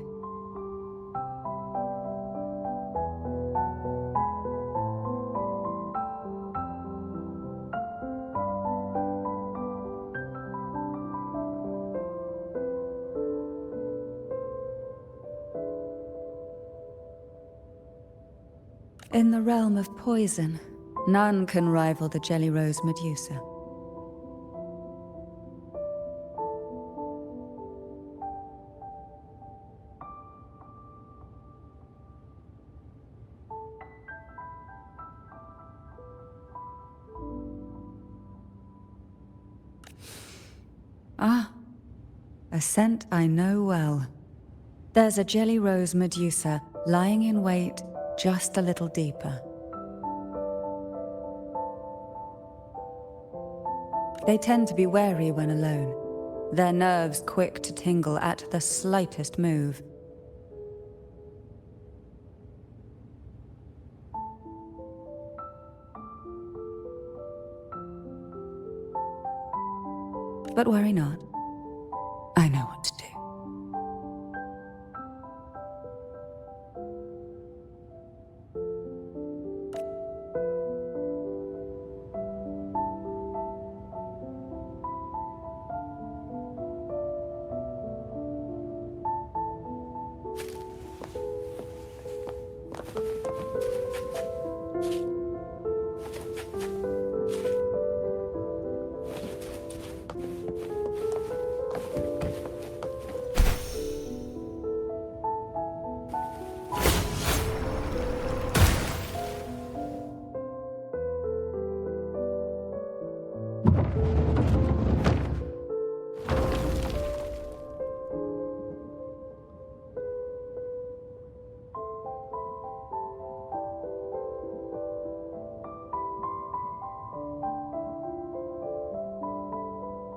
In the realm of poison, none can rival the Jelly Rose Medusa. Ah, a scent I know well. There's a Jelly Rose Medusa lying in wait just a little deeper. They tend to be wary when alone, their nerves quick to tingle at the slightest move. But worry not. I know what to do.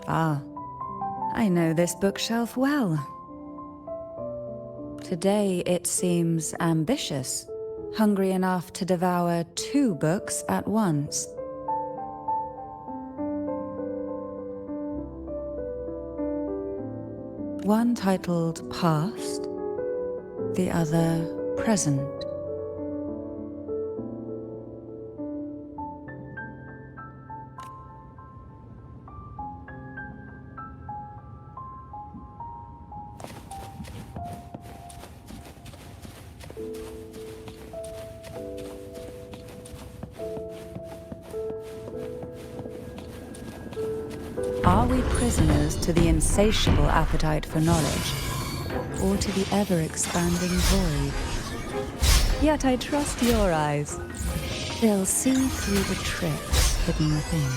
Ah, I know this bookshelf well. Today it seems ambitious, hungry enough to devour 2 books at once. One titled Past, the other Present. Are we prisoners to the insatiable appetite for knowledge, or to the ever-expanding void? Yet I trust your eyes. They'll see through the tricks hidden within.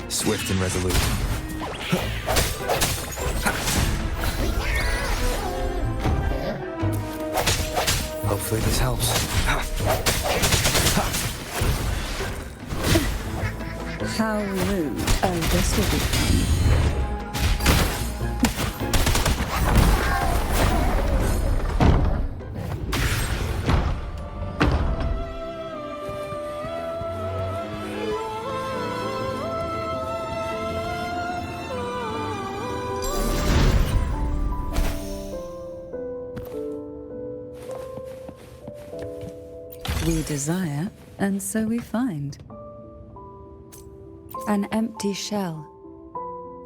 Swift and resolute. Hopefully this helps. How rude. Oh, this will be fun. We desire, and so we find. An empty shell,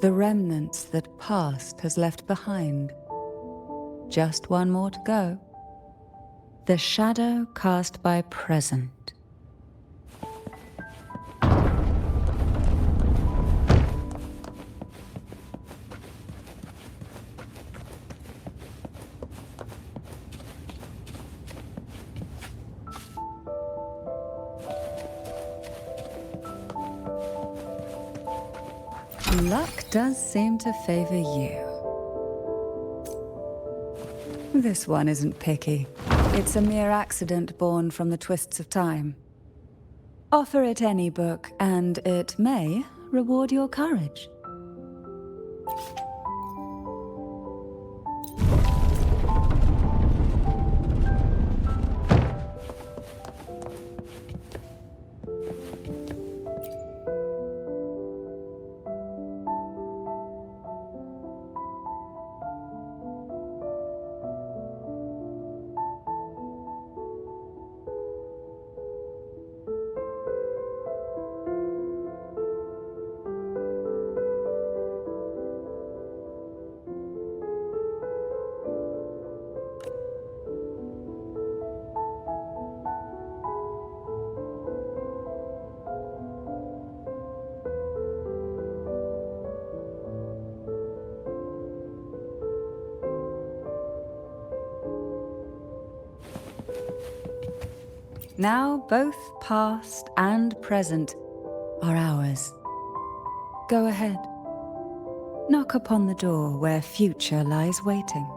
the remnants that past has left behind. Just one more to go. The shadow cast by present. Luck does seem to favor you. This one isn't picky. It's a mere accident born from the twists of time. Offer it any book, and it may reward your courage. Now both past and present are ours. Go ahead. Knock upon the door where future lies waiting.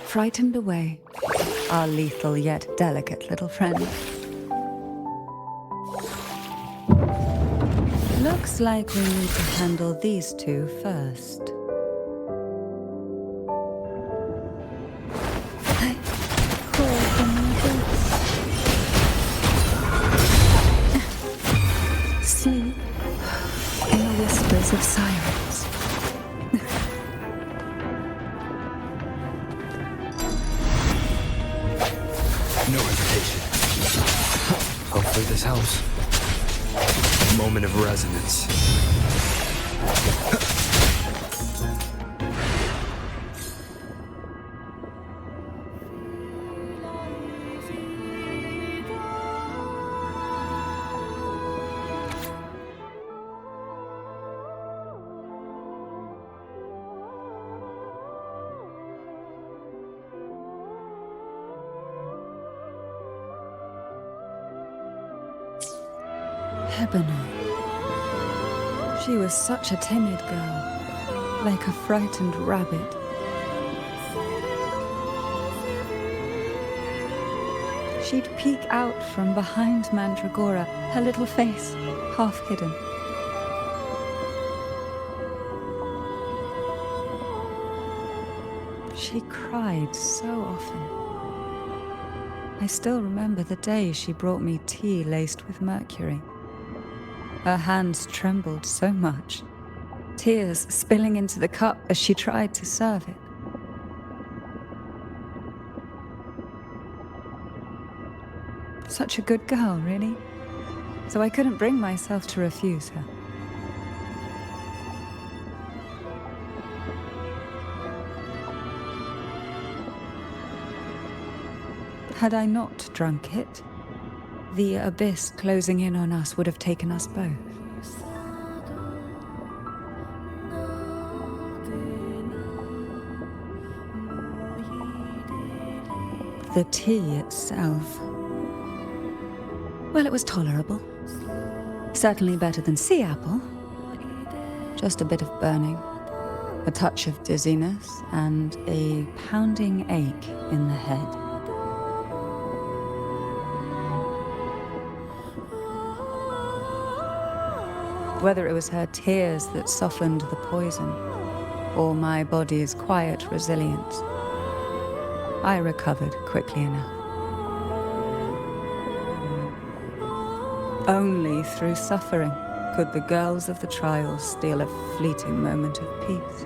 Frightened away, our lethal yet delicate little friend. Looks like we need to handle these two first. I call from my depths. Sleep in the whispers of sirens. No hesitation. Hopefully this helps. Moment of resonance. Ebony. She was such a timid girl, like a frightened rabbit. She'd peek out from behind Mandragora, her little face half hidden. She cried so often. I still remember the day she brought me tea laced with mercury. Her hands trembled so much, tears spilling into the cup as she tried to serve it. Such a good girl, really. So I couldn't bring myself to refuse her. Had I not drunk it, the abyss closing in on us would have taken us both. The tea itself, well, it was tolerable. Certainly better than sea apple. Just a bit of burning, a touch of dizziness, and a pounding ache in the head. Whether it was her tears that softened the poison, or my body's quiet resilience, I recovered quickly enough. Only through suffering could the girls of the trials steal a fleeting moment of peace.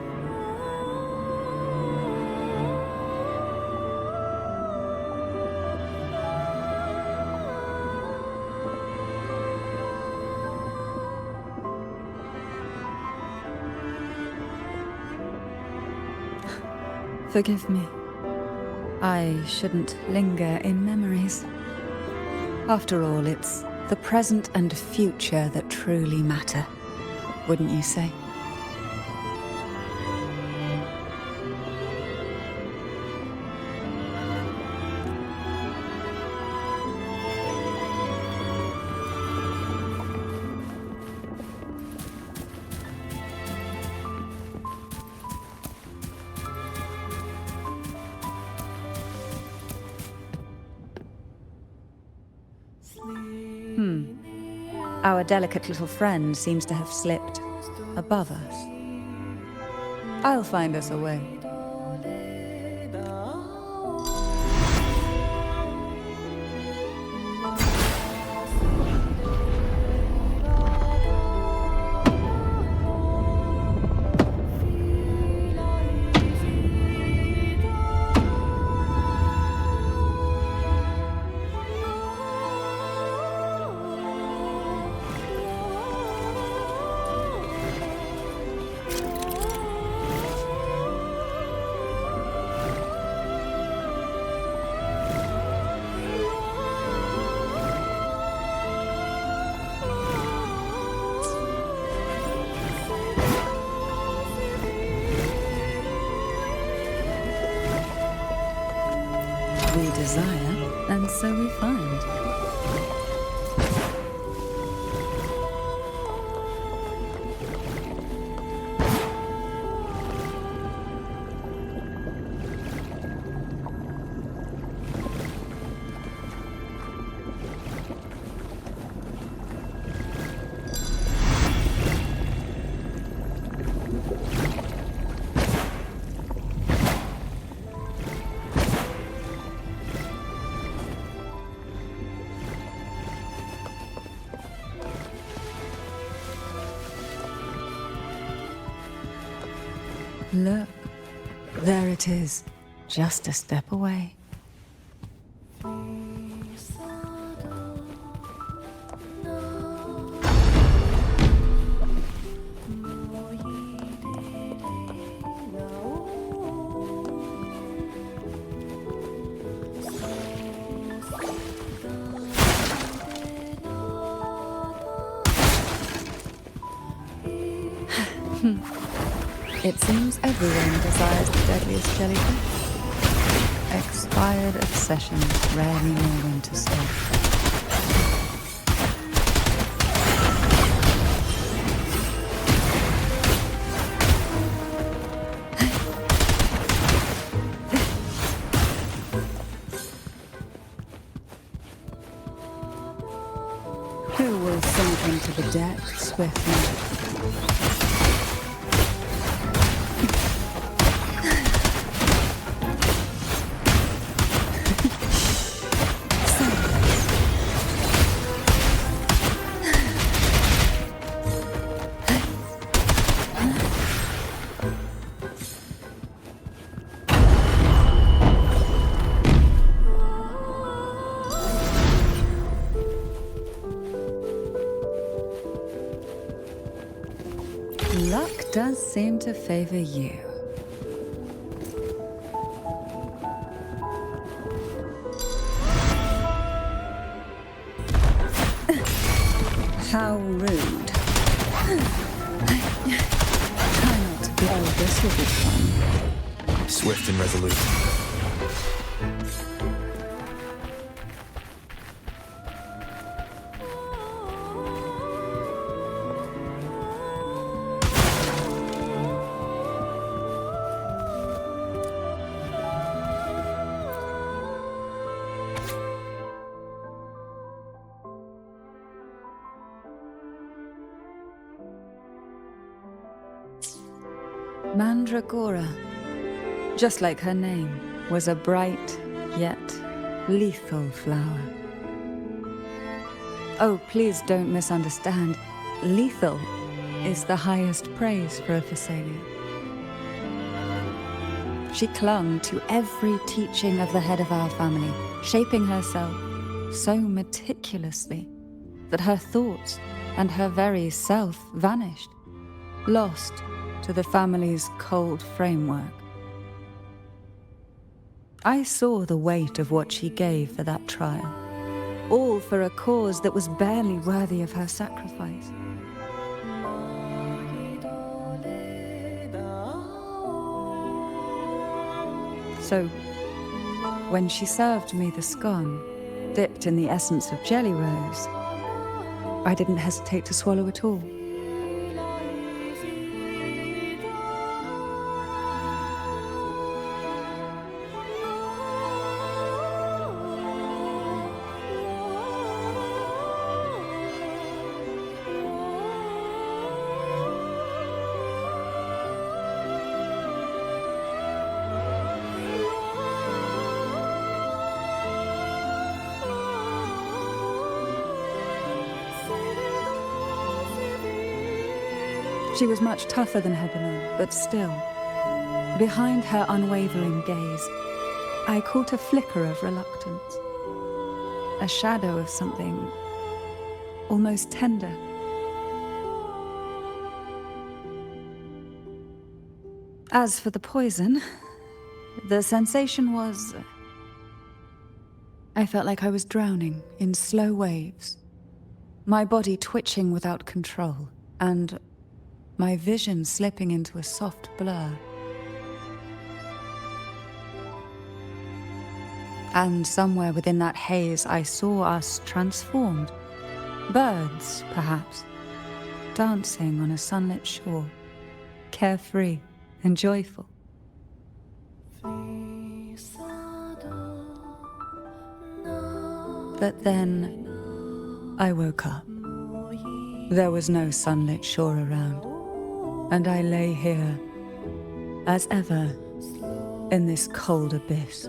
Forgive me. I shouldn't linger in memories. After all, it's the present and future that truly matter, wouldn't you say? Our delicate little friend seems to have slipped above us. I'll find us a way. desire, and so we find. Look, there it is, just a step away. It seems everyone desires the deadliest jellyfish. Expired obsessions rarely know when to stop. Who will sink into the depths with me? Luck does seem to favor you. How rude. Try not to be. Oh, this will be fun. Swift and resolute. Mandragora, just like her name, was a bright yet lethal flower. Oh, please don't misunderstand. Lethal is the highest praise for a Phasalia. She clung to every teaching of the head of our family, shaping herself so meticulously that her thoughts and her very self vanished, lost to the family's cold framework. I saw the weight of what she gave for that trial, all for a cause that was barely worthy of her sacrifice. So, when she served me the scone, dipped in the essence of jelly rose, I didn't hesitate to swallow it all. She was much tougher than Hebelin, but still, behind her unwavering gaze, I caught a flicker of reluctance, a shadow of something almost tender. As for the poison, the sensation was... I felt like I was drowning in slow waves, my body twitching without control, and my vision slipping into a soft blur. And somewhere within that haze, I saw us transformed. Birds, perhaps, dancing on a sunlit shore, carefree and joyful. But then I woke up. There was no sunlit shore around, and I lay here, as ever, in this cold abyss.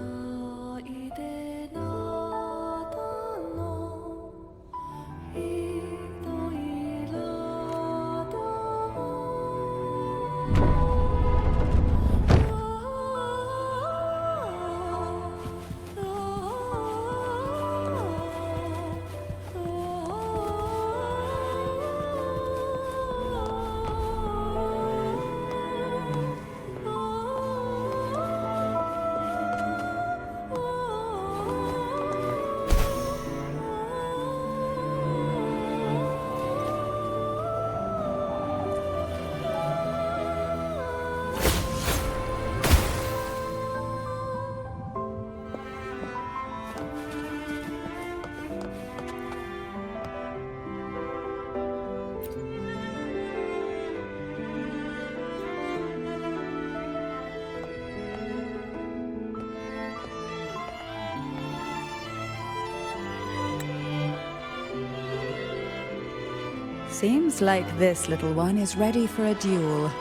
Seems like this little one is ready for a duel,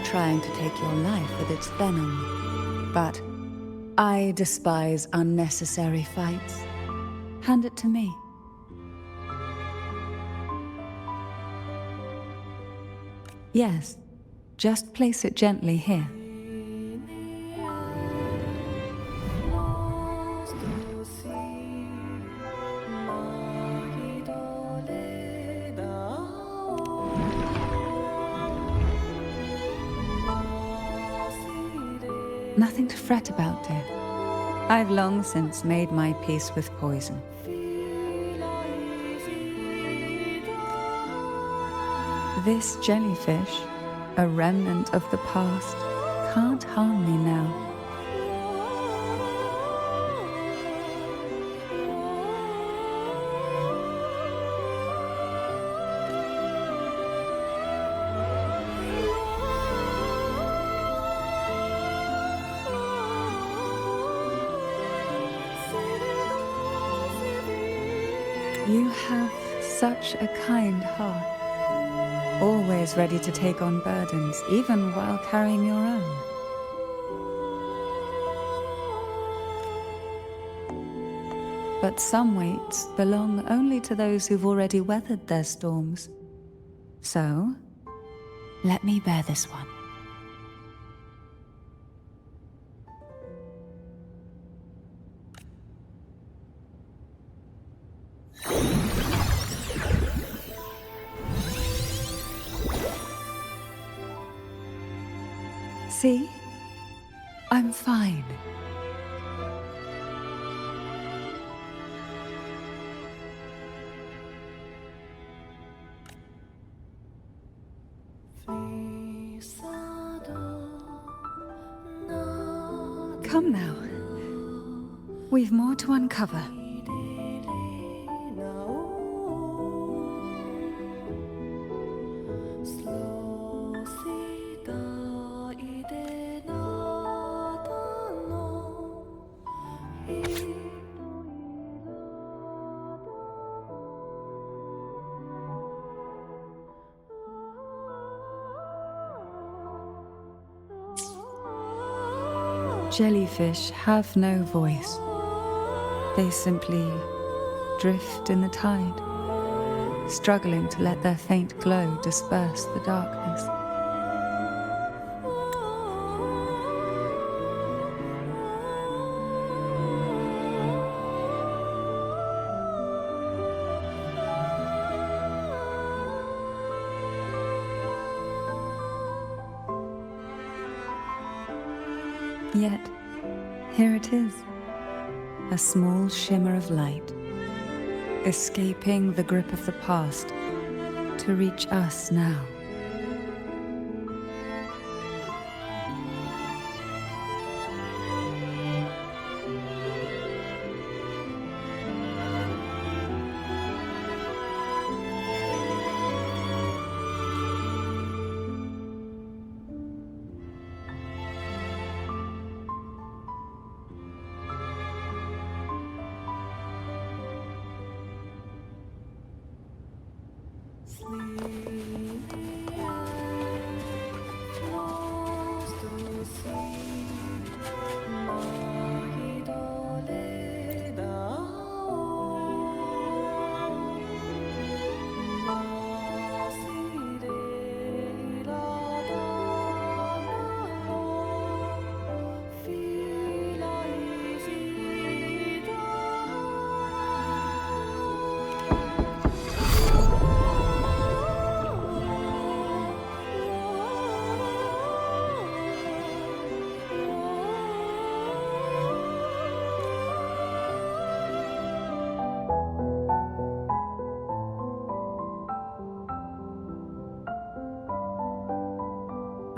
trying to take your life with its venom. But I despise unnecessary fights. Hand it to me. Yes, just place it gently here. Nothing to fret about, dear. I've long since made my peace with poison. This jellyfish, a remnant of the past, can't harm me now. You have such a kind heart, always ready to take on burdens, even while carrying your own. But some weights belong only to those who've already weathered their storms. So, let me bear this one. See? I'm fine. Come now. We've more to uncover. Jellyfish have no voice. They simply drift in the tide, struggling to let their faint glow disperse the darkness. Yet, here it is, a small shimmer of light, escaping the grip of the past to reach us now.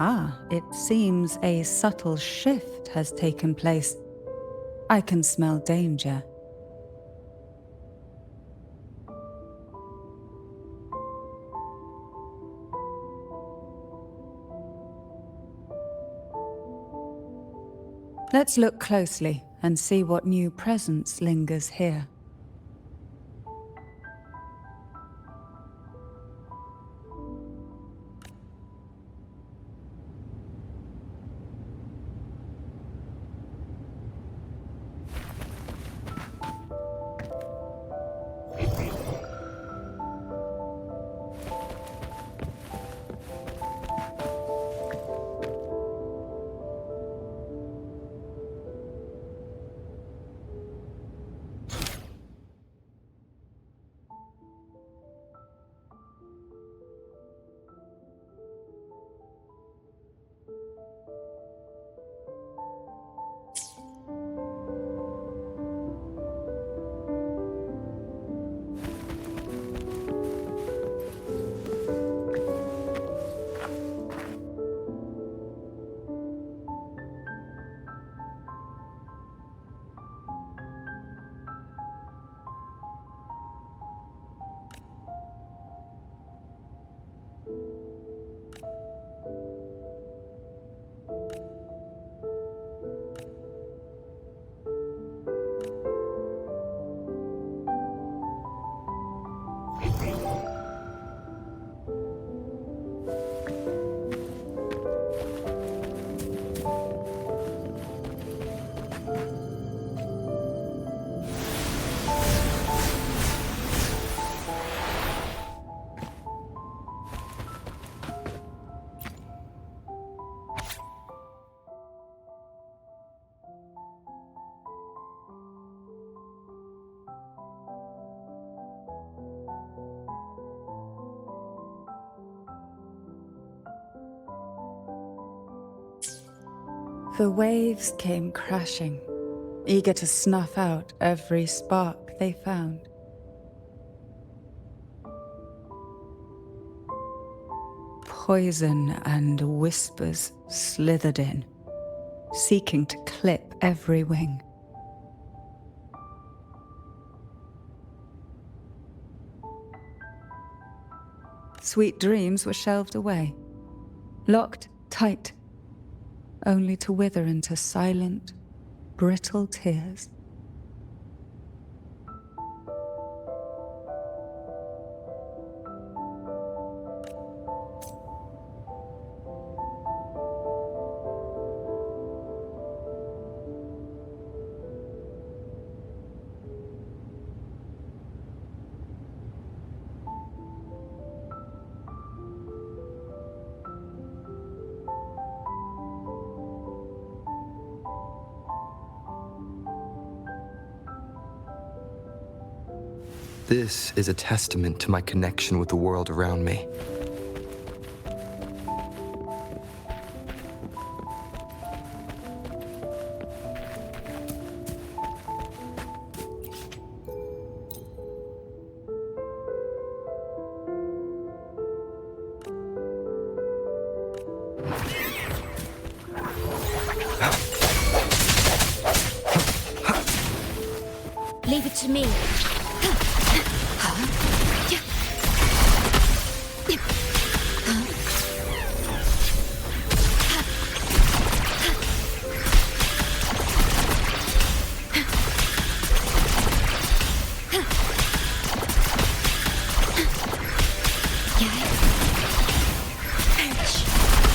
Ah, it seems a subtle shift has taken place. I can smell danger. Let's look closely and see what new presence lingers here. The waves came crashing, eager to snuff out every spark they found. Poison and whispers slithered in, seeking to clip every wing. Sweet dreams were shelved away, locked tight, only to wither into silent, brittle tears. This is a testament to my connection with the world around me. Leave it to me.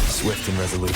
Swift and resolute.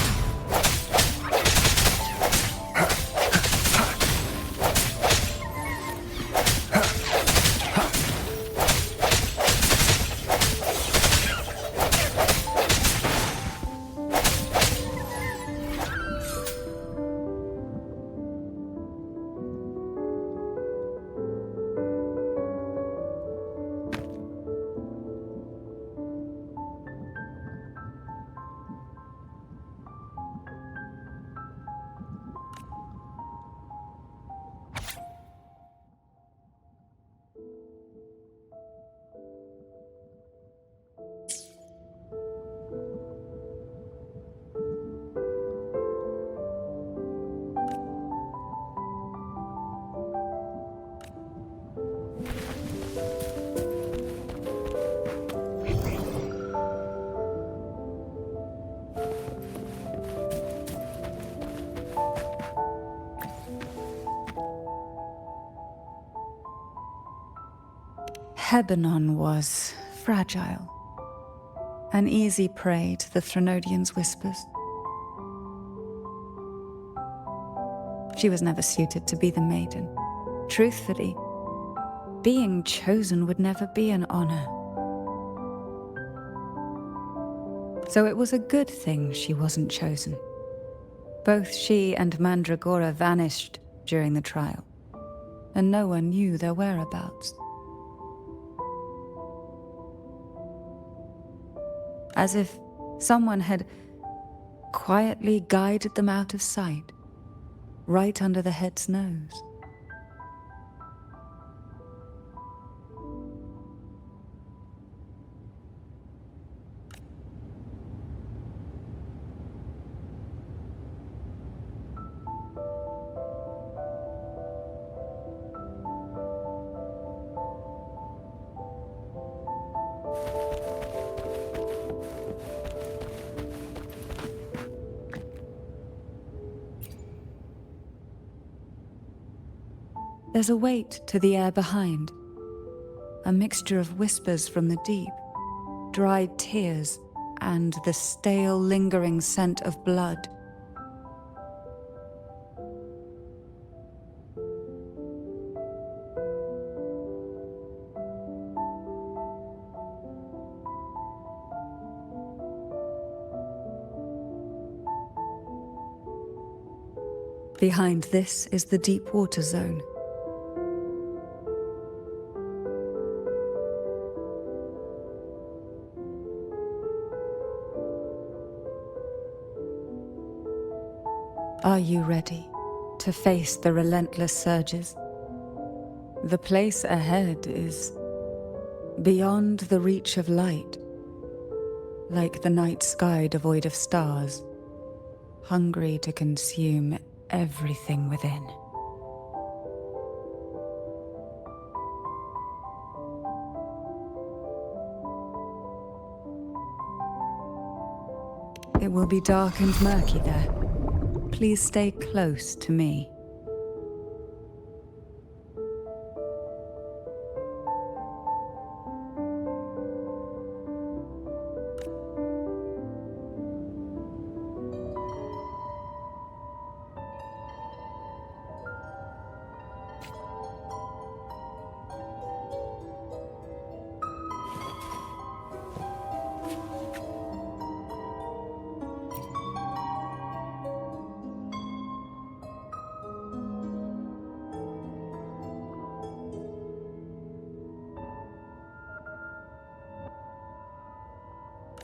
Hebanon was fragile, an easy prey to the Threnodians' whispers. She was never suited to be the maiden. Truthfully, being chosen would never be an honor. So it was a good thing she wasn't chosen. Both she and Mandragora vanished during the trial, and no one knew their whereabouts. As if someone had quietly guided them out of sight, right under the head's nose. There's a weight to the air behind, a mixture of whispers from the deep, dried tears, and the stale, lingering scent of blood. Behind this is the deep water zone. Are you ready to face the relentless surges? The place ahead is beyond the reach of light, like the night sky devoid of stars, hungry to consume everything within. It will be dark and murky there. Please stay close to me.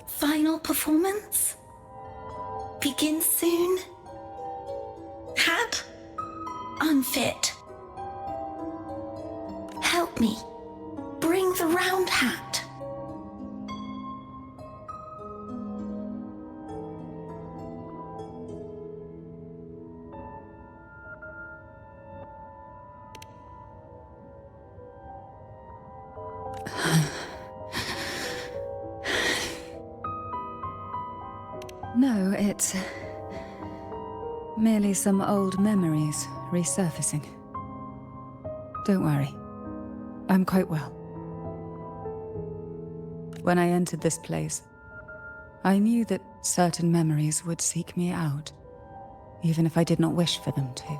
Final performance? Begins soon? Hat? Unfit. Help me. Bring the round hat. No, it's merely some old memories resurfacing. Don't worry, I'm quite well. When I entered this place, I knew that certain memories would seek me out, even if I did not wish for them to.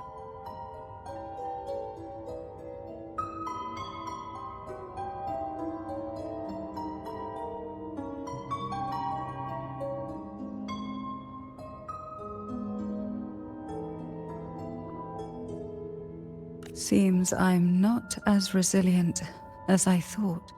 Seems I'm not as resilient as I thought.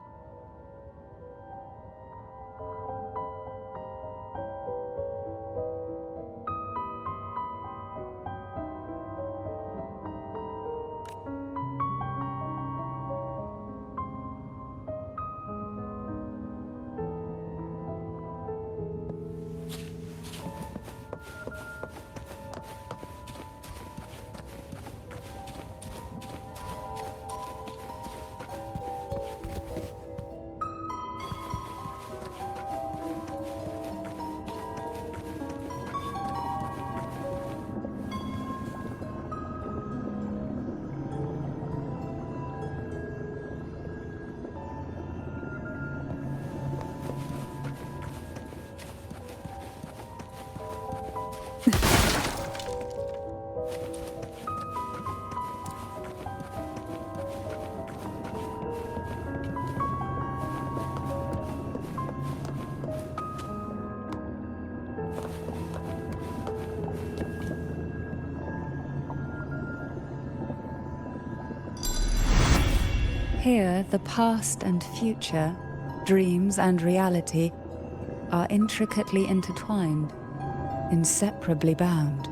Here, the past and future, dreams and reality, are intricately intertwined, inseparably bound.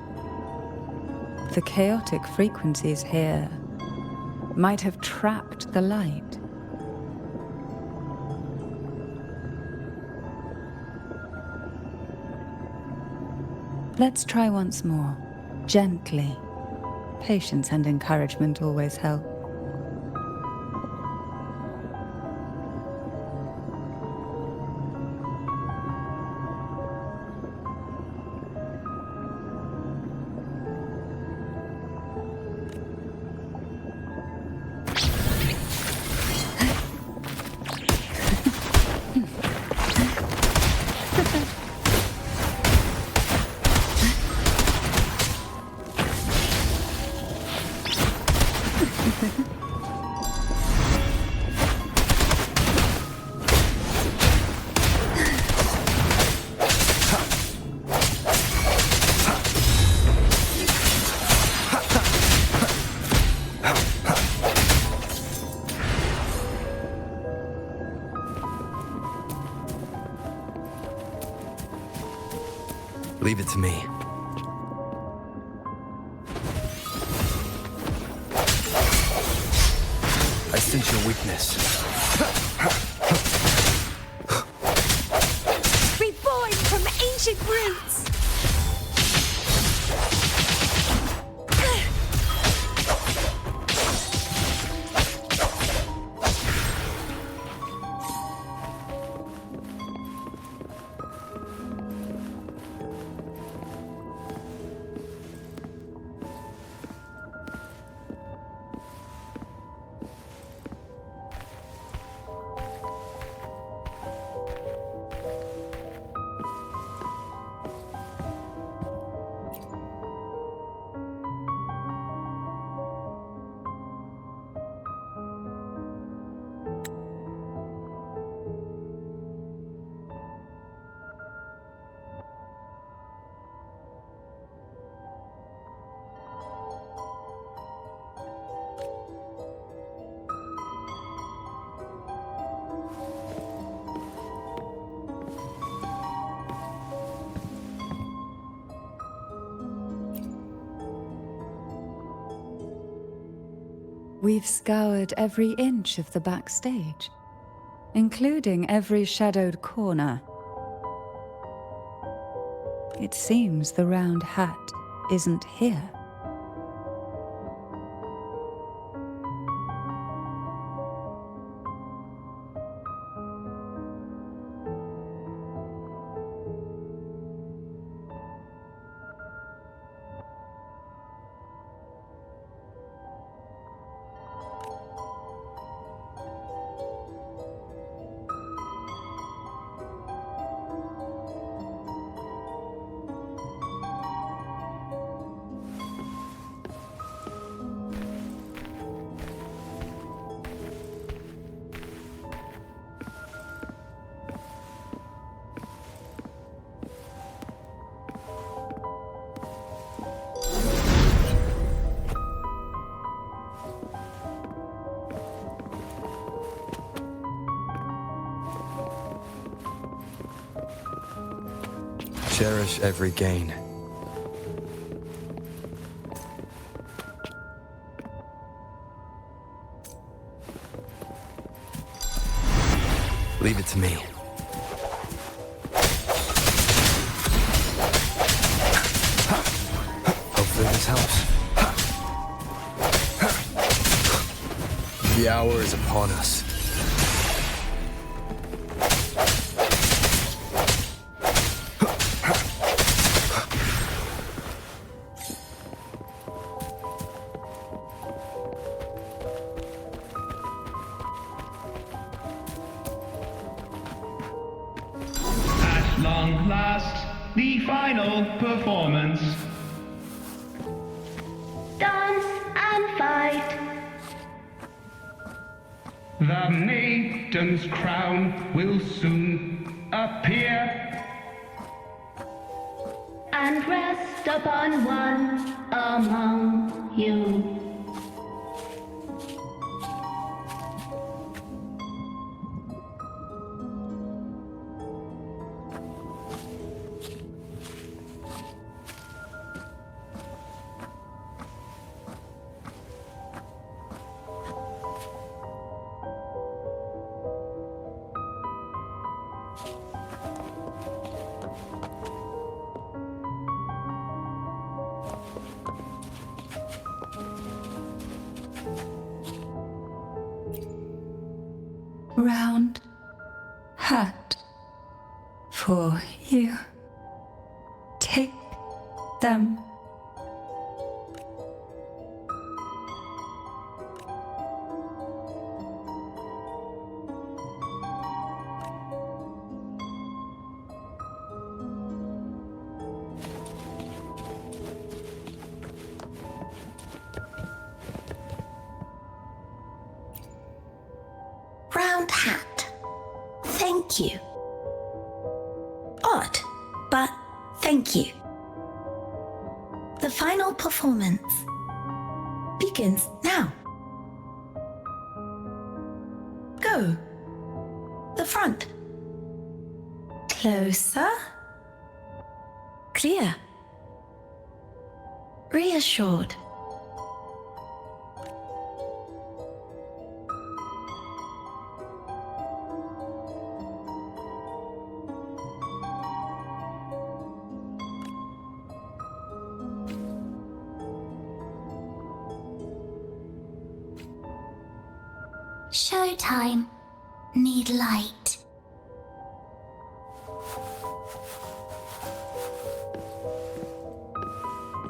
The chaotic frequencies here might have trapped the light. Let's try once more, gently. Patience and encouragement always help. Leave it to me. I sense your weakness. Reborn from ancient roots! We've scoured every inch of the backstage, including every shadowed corner. It seems the round hat isn't here. Cherish every gain. Leave it to me. Hopefully this helps. The hour is upon us. At long last, the final performance. Dance and fight. The maiden's crown will soon appear. And rest upon one among you. round hat for you. Take them. Round hat. Thank you. Odd, but thank you. The final performance begins now. Go. The front. Closer. Clear. Reassured. Showtime. Need light.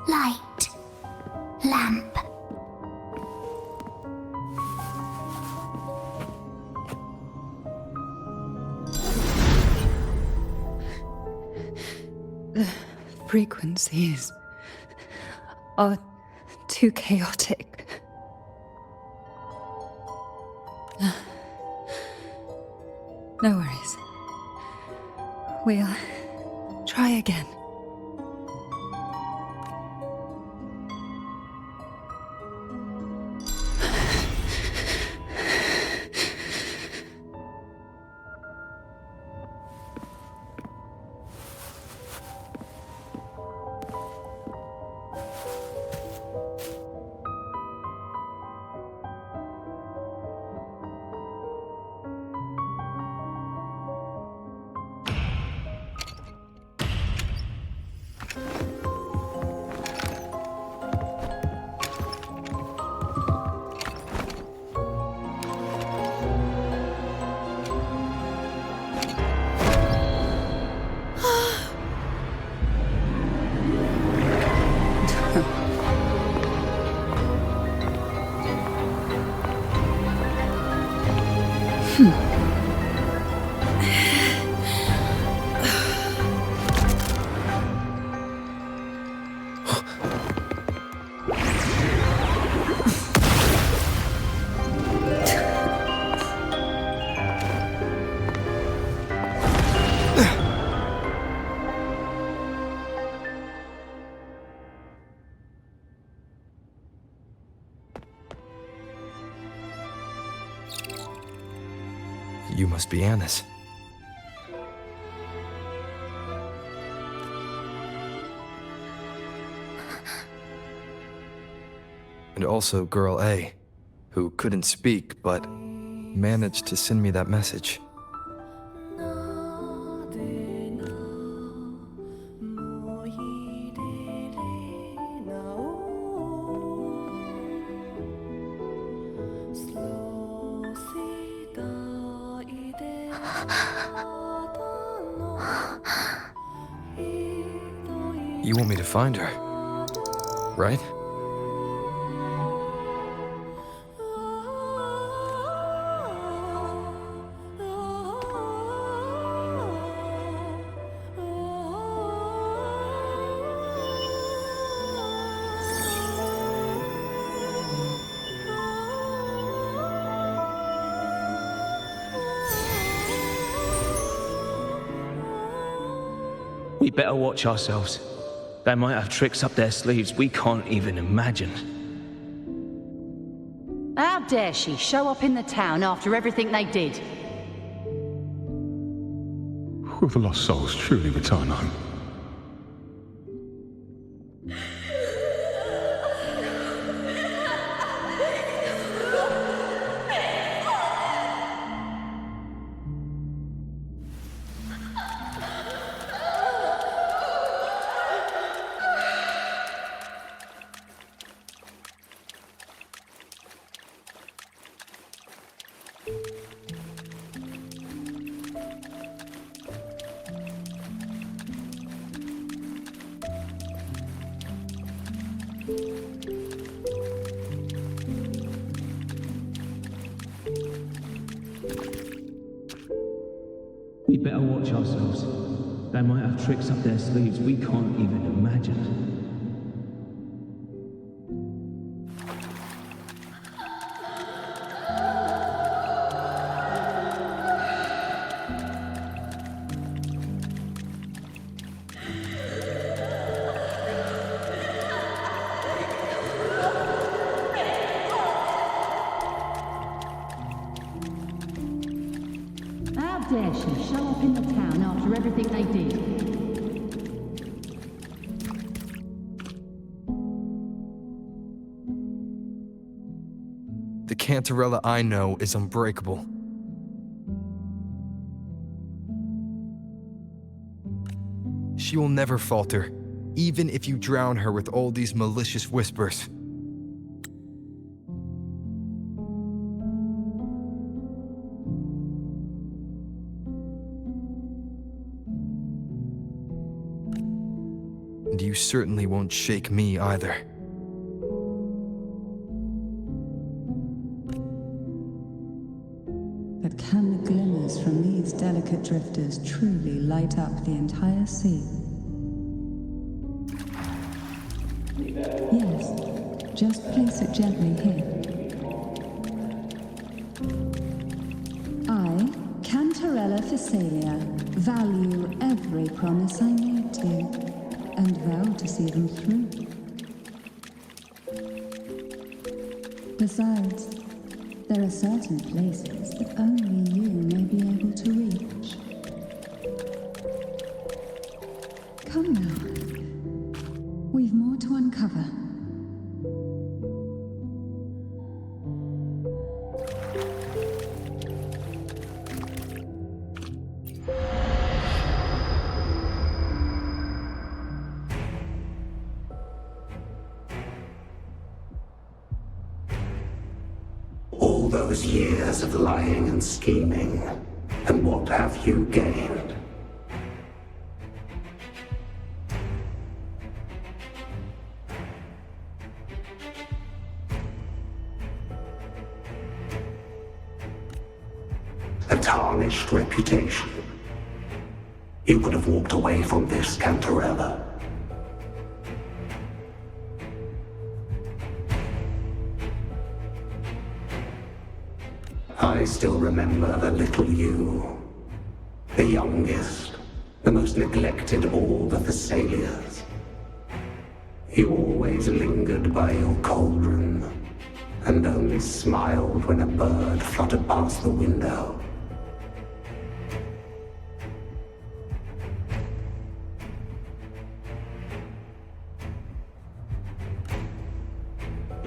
Light. Lamp. The frequencies are too chaotic. No worries. We'll try again. You must be Annis. And also Girl A, who couldn't speak but managed to send me that message. You want me to find her, right? We better watch ourselves. They might have tricks up their sleeves we can't even imagine. How dare she show up in the town after everything they did? Will the lost souls truly return home? We better watch ourselves. They might have tricks up their sleeves we can't even imagine. How dare she show up in the town after everything they did? The Cantarella I know is unbreakable. She will never falter, even if you drown her with all these malicious whispers. And you certainly won't shake me either. But can the glimmers from these delicate drifters truly light up the entire sea? Yes, just place it gently here. I, Cantarella Phasalia, value every promise I made to you, and vow to see them through. Besides, there are certain places that only you may be able to reach. Come now. We've more to uncover. All those years of lying and scheming, and what have you gained? A tarnished reputation. You could have walked away from this, Cantarella. I still remember the little you, the youngest, the most neglected of all the Thessalias. You always lingered by your cauldron, and only smiled when a bird fluttered past the window.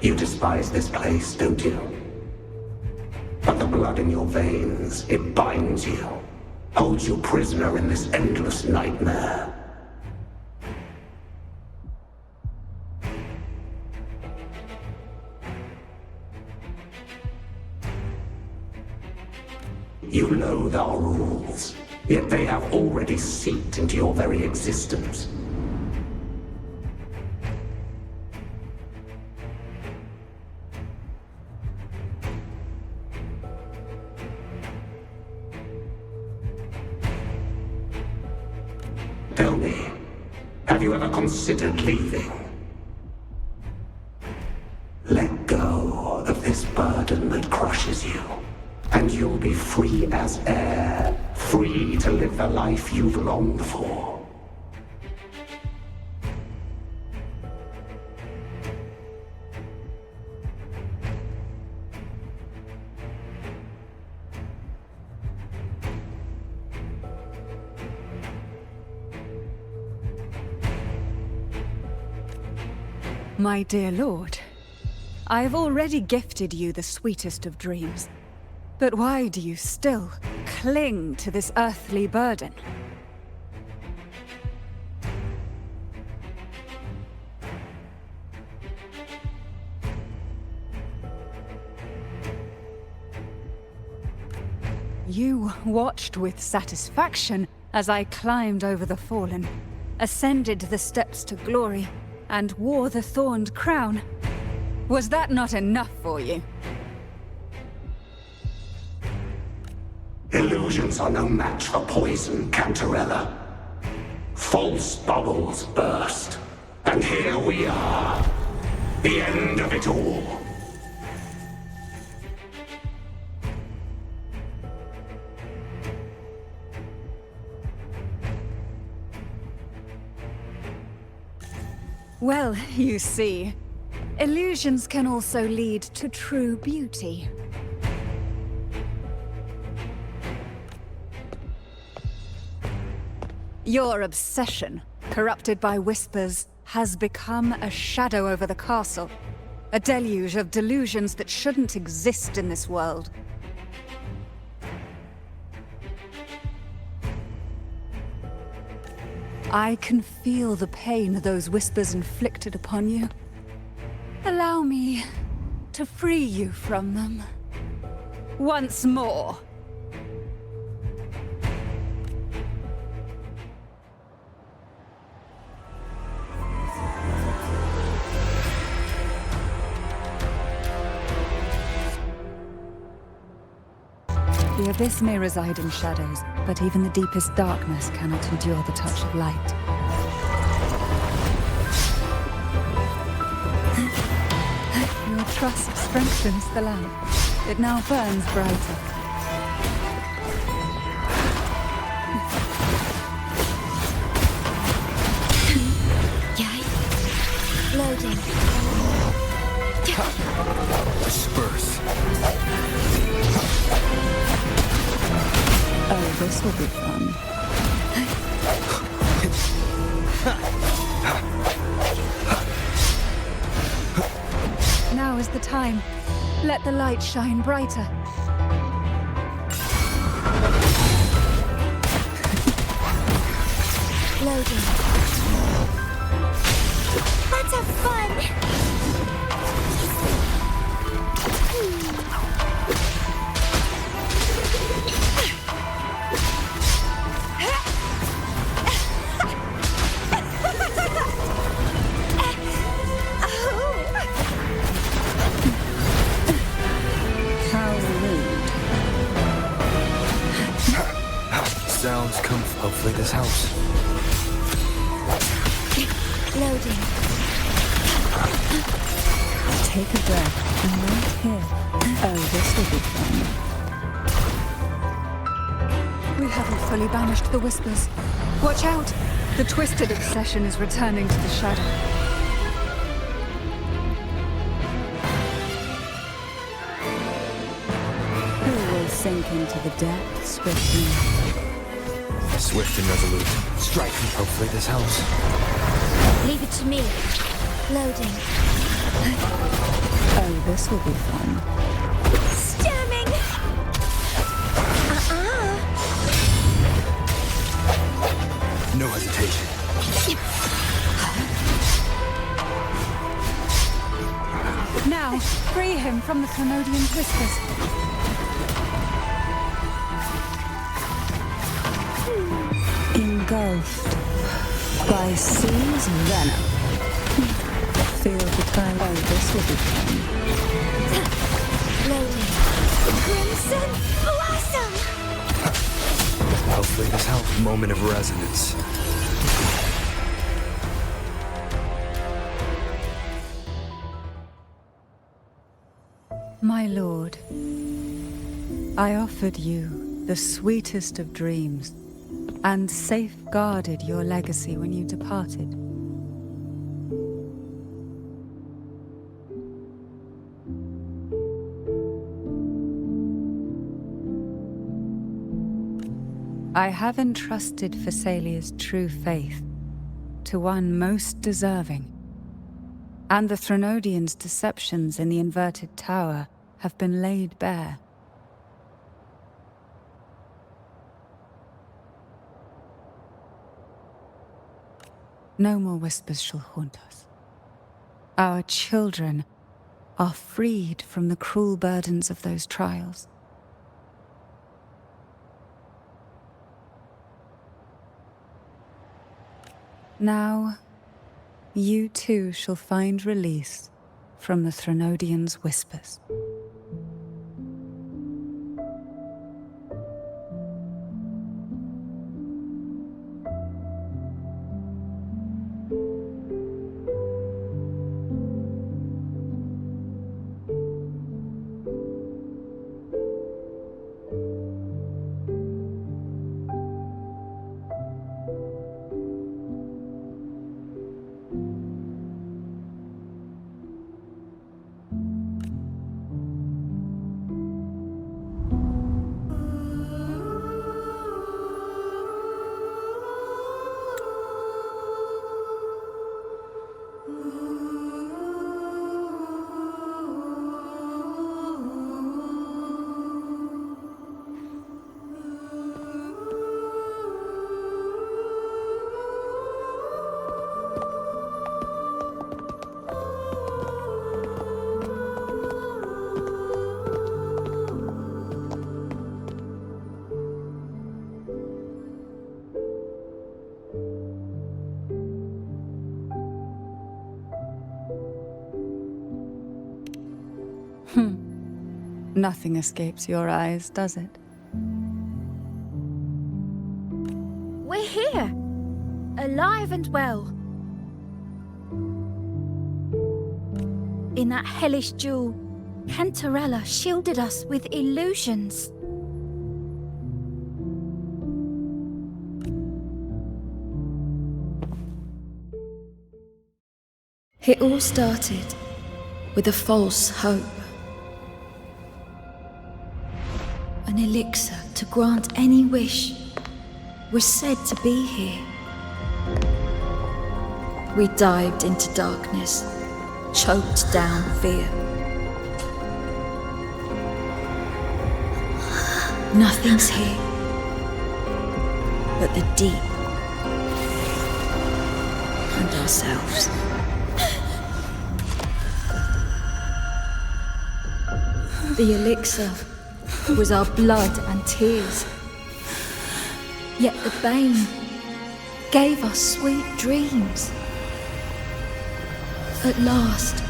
You despise this place, don't you? But the blood in your veins, it binds you, holds you prisoner in this endless nightmare. You loathe our rules, yet they have already seeped into your very existence. Tell me, have you ever considered leaving? Let go of this burden that crushes you, and you'll be free as air, free to live the life you've longed for. My dear lord, I have already gifted you the sweetest of dreams. But why do you still cling to this earthly burden? You watched with satisfaction as I climbed over the fallen, ascended the steps to glory, and wore the thorned crown. Was that not enough for you? Illusions are no match for poison, Cantarella. False bubbles burst, and here we are. The end of it all. Well, you see, illusions can also lead to true beauty. Your obsession, corrupted by whispers, has become a shadow over the castle. A deluge of delusions that shouldn't exist in this world. I can feel the pain those whispers inflicted upon you. Allow me to free you from them. Once more. The abyss may reside in shadows, but even the deepest darkness cannot endure the touch of light. Your trust strengthens the lamp. It now burns brighter. Loading. Disperse. Oh, this will be fun. Now is the time. Let the light shine brighter. Loading. Let's have fun! Sounds come. Hopefully this helps. Loading. Take a breath and wait here. Oh, this will be fun. We haven't fully banished the whispers. Watch out! The twisted obsession is returning to the shadow. Who will sink into the depths swiftly? Swift and resolute. Strike. Hopefully this helps. Leave it to me. Loading. Oh, this will be fun. Stemming! No hesitation. Now, free him from the Thrunodian's whispers. Engulfed by sea's venom. Feel the time. Oh, this will be fun. Loading. Crimson Blossom! Hopefully this helps. Moment of resonance. My lord, I offered you the sweetest of dreams and safeguarded your legacy when you departed. I have entrusted Phassalia's true faith to one most deserving, and the Thrunodians' deceptions in the inverted tower have been laid bare. No more whispers shall haunt us. Our children are freed from the cruel burdens of those trials. Now, you too shall find release from the Thrunodians' whispers. Nothing escapes your eyes, does it? We're here, alive and well. In that hellish jewel, Cantarella shielded us with illusions. It all started with a false hope. An elixir to grant any wish was said to be here. We dived into darkness, choked down fear. Nothing's here but the deep and ourselves. The elixir was our blood and tears. Yet the bane gave us sweet dreams. At last,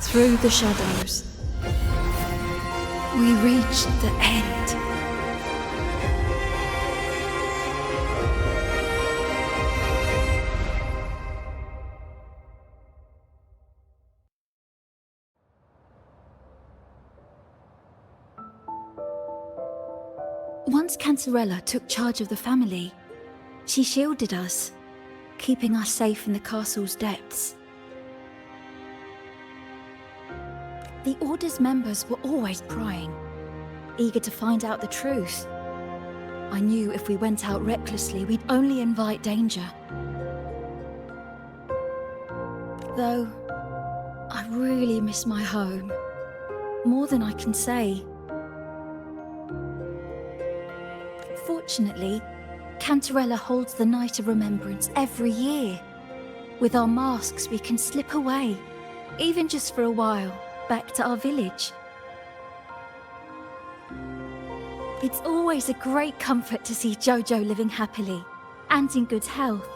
through the shadows, we reached the end. Once Cantarella took charge of the family, she shielded us, keeping us safe in the castle's depths. The Order's members were always prying, eager to find out the truth. I knew if we went out recklessly, we'd only invite danger. Though, I really miss my home, more than I can say. Fortunately, Cantarella holds the Night of Remembrance every year. With our masks, we can slip away, even just for a while, back to our village. It's always a great comfort to see Jojo living happily and in good health.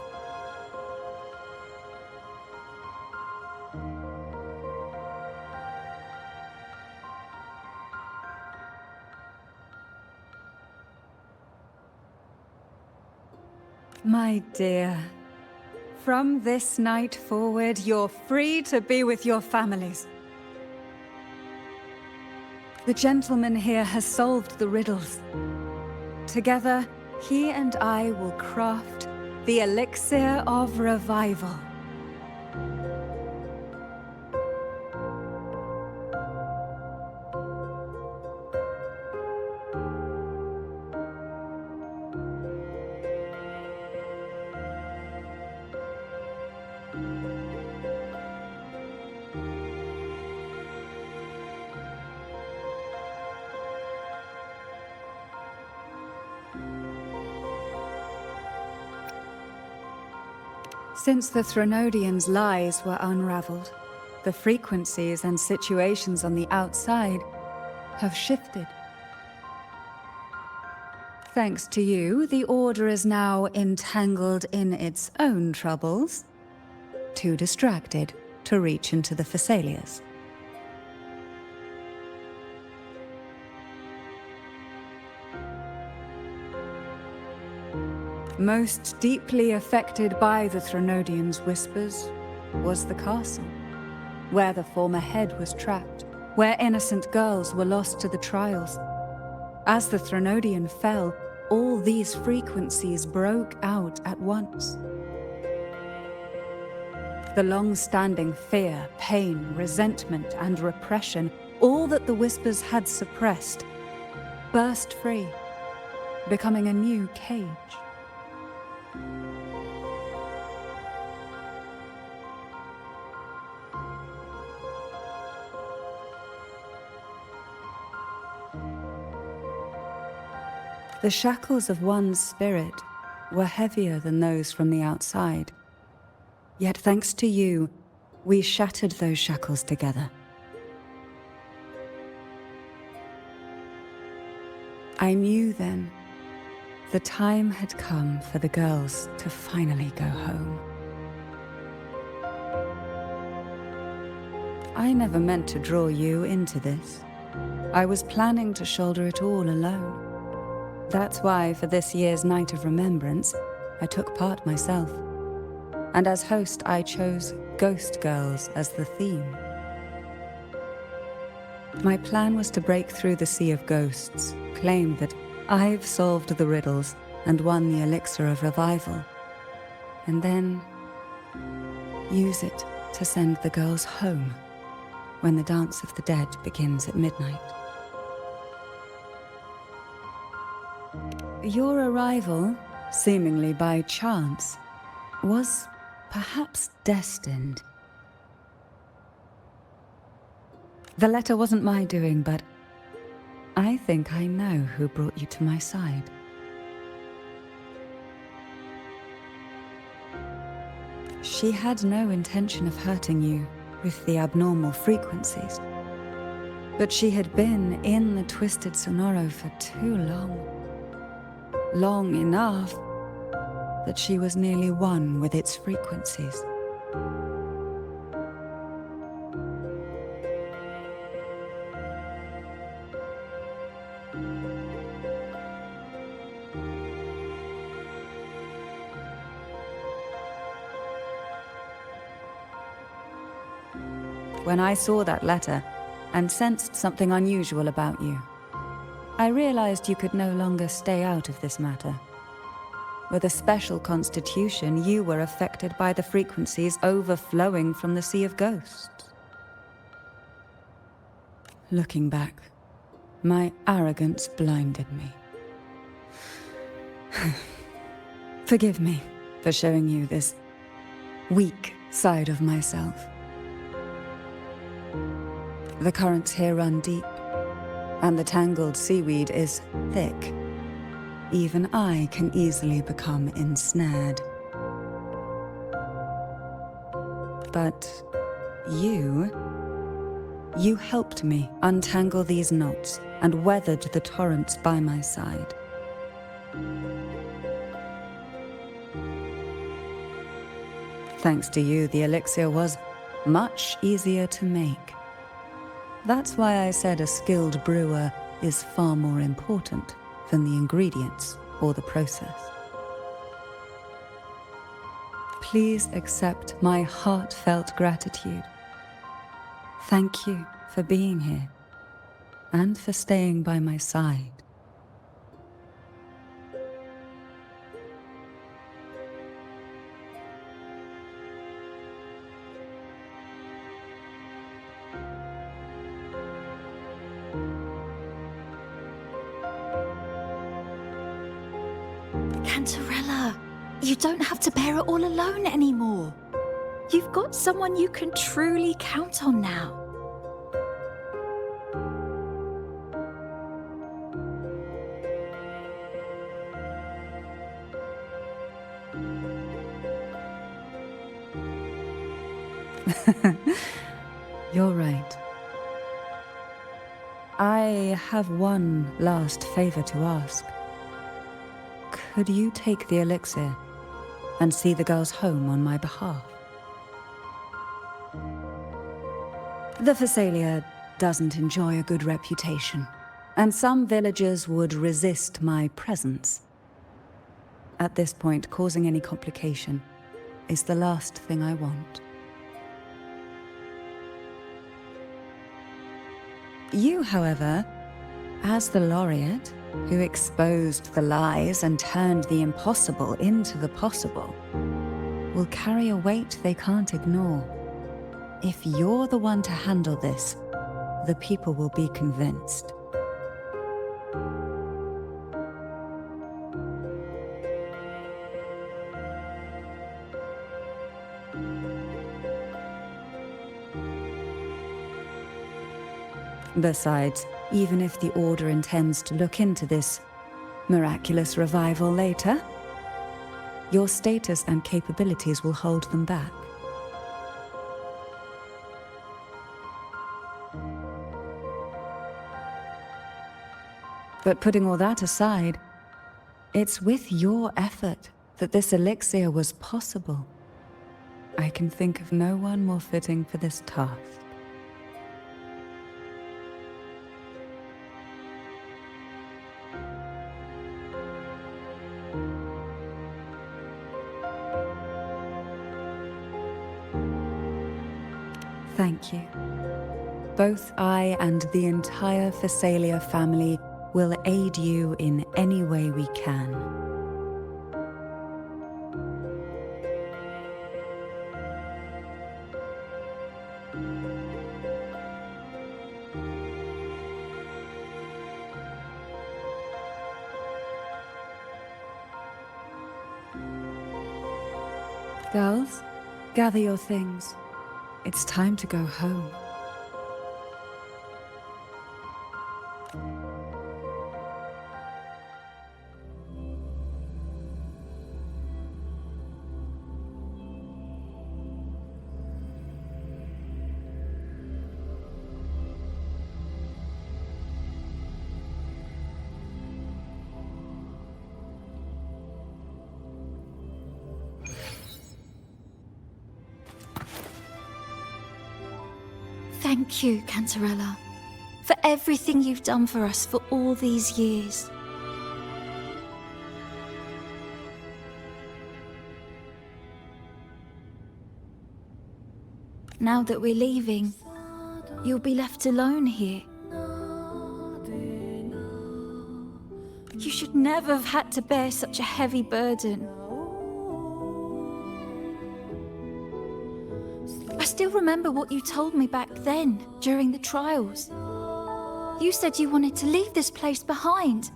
My dear, from this night forward, you're free to be with your families. The gentleman here has solved the riddles. Together, he and I will craft the elixir of revival. Since the Threnodians' lies were unraveled, the frequencies and situations on the outside have shifted. Thanks to you, the Order is now entangled in its own troubles, too distracted to reach into the Thessalias. Most deeply affected by the Threnodians' whispers was the castle, where the former head was trapped, where innocent girls were lost to the trials. As the Threnodian fell, all these frequencies broke out at once. The long-standing fear, pain, resentment, and repression, all that the whispers had suppressed, burst free, becoming a new cage. The shackles of one's spirit were heavier than those from the outside. Yet thanks to you, we shattered those shackles together. I knew then the time had come for the girls to finally go home. I never meant to draw you into this, I was planning to shoulder it all alone. That's why, for this year's Night of Remembrance, I took part myself. And as host, I chose Ghost Girls as the theme. My plan was to break through the sea of ghosts, claim that I've solved the riddles and won the elixir of revival, and then use it to send the girls home when the Dance of the Dead begins at midnight. Your arrival, seemingly by chance, was perhaps destined. The letter wasn't my doing, but I think I know who brought you to my side. She had no intention of hurting you with the abnormal frequencies, but she had been in the Twisted Sonoro for too long. Long enough that she was nearly one with its frequencies. When I saw that letter and sensed something unusual about you, I realized you could no longer stay out of this matter. With a special constitution, you were affected by the frequencies overflowing from the Sea of Ghosts. Looking back, my arrogance blinded me. Forgive me for showing you this weak side of myself. The currents here run deep, and the tangled seaweed is thick. Even I can easily become ensnared. But you helped me untangle these knots and weathered the torrents by my side. Thanks to you, the elixir was much easier to make. That's why I said a skilled brewer is far more important than the ingredients or the process. Please accept my heartfelt gratitude. Thank you for being here and for staying by my side. Cantarella, you don't have to bear it all alone anymore. You've got someone you can truly count on now. You're right. I have one last favor to ask. Could you take the elixir and see the girls home on my behalf? The Phasalia doesn't enjoy a good reputation, and some villagers would resist my presence. At this point, causing any complication is the last thing I want. You, however, as the laureate, who exposed the lies and turned the impossible into the possible, will carry a weight they can't ignore. If you're the one to handle this, the people will be convinced. Besides, even if the Order intends to look into this miraculous revival later, your status and capabilities will hold them back. But putting all that aside, it's with your effort that this elixir was possible. I can think of no one more fitting for this task. Thank you. Both I and the entire Phasalia family will aid you in any way we can. Girls, gather your things. It's time to go home. Thank you, Cantarella, for everything you've done for us for all these years. Now that we're leaving, you'll be left alone here. You should never have had to bear such a heavy burden. I still remember what you told me back then, during the trials. You said you wanted to leave this place behind,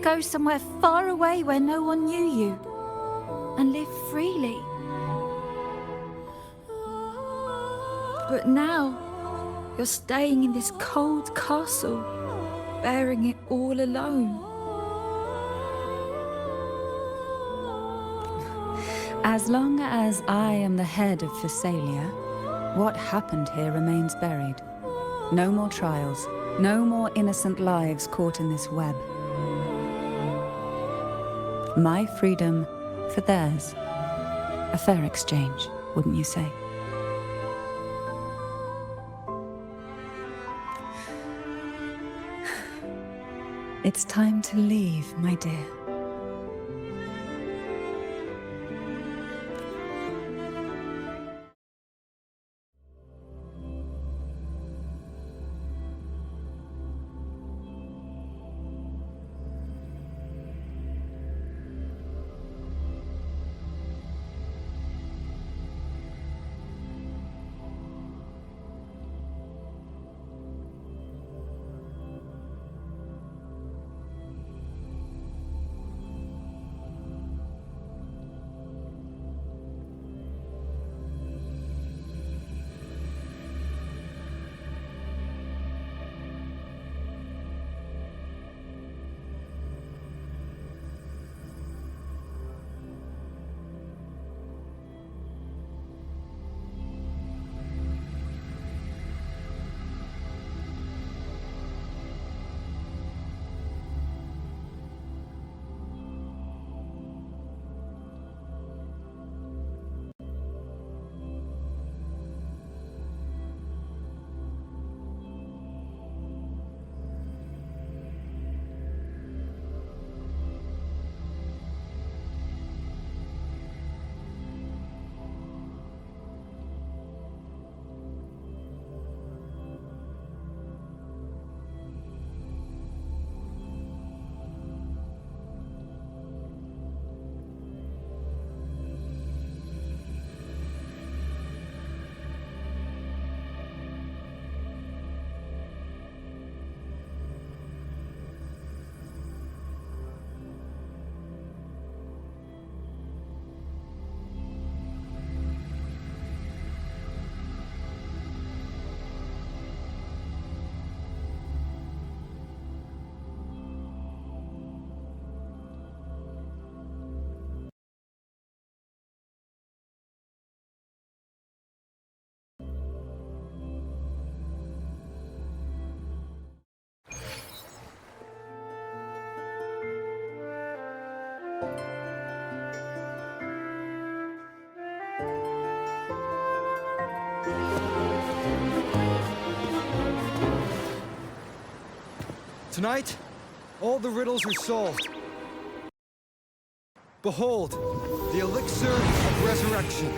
go somewhere far away where no one knew you, and live freely. But now, you're staying in this cold castle, bearing it all alone. As long as I am the head of Phasalia, what happened here remains buried. No more trials, no more innocent lives caught in this web. My freedom for theirs. A fair exchange, wouldn't you say? It's time to leave, my dear. Tonight, all the riddles are solved. Behold, the elixir of resurrection.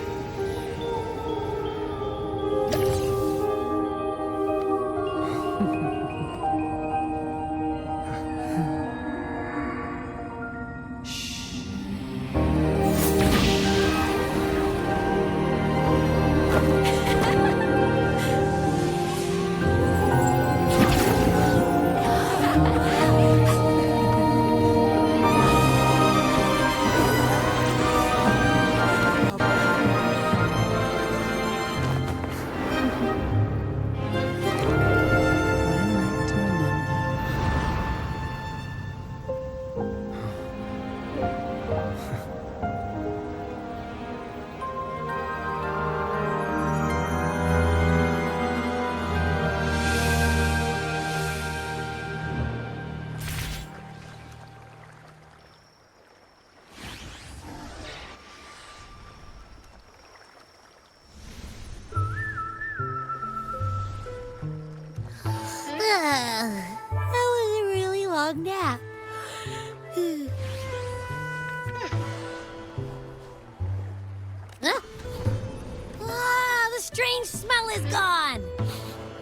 smell is gone.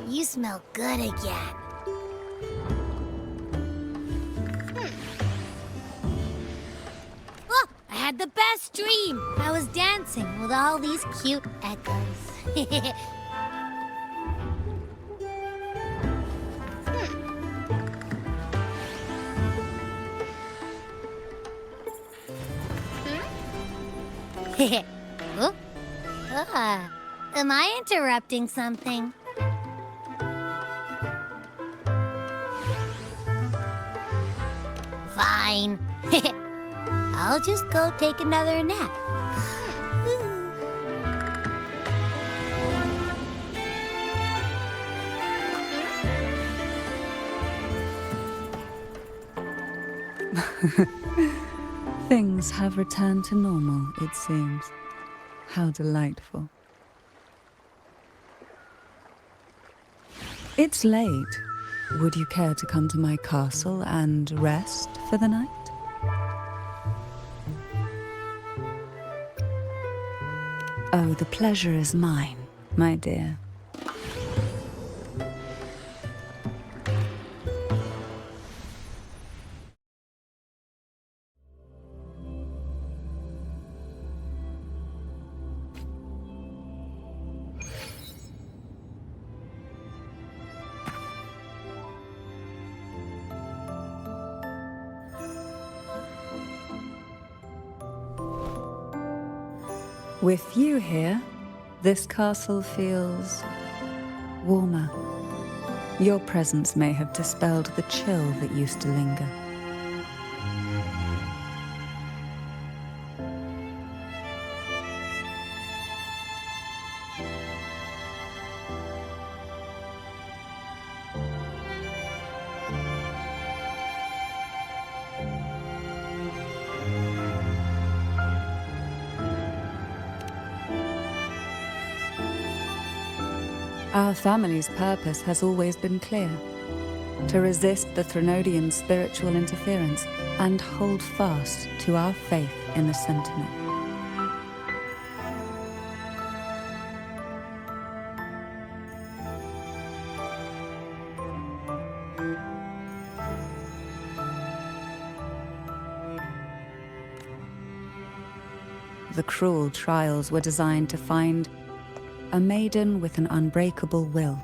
You smell good again. Oh, I had the best dream. I was dancing with all these cute echoes. Oh. Am I interrupting something? Fine. I'll just go take another nap. Things have returned to normal, it seems. How delightful. It's late. Would you care to come to my castle and rest for the night? Oh, the pleasure is mine, my dear. With you here, this castle feels warmer. Your presence may have dispelled the chill that used to linger. Our family's purpose has always been clear: to resist the Threnodian spiritual interference and hold fast to our faith in the Sentinel. The cruel trials were designed to find a maiden with an unbreakable will.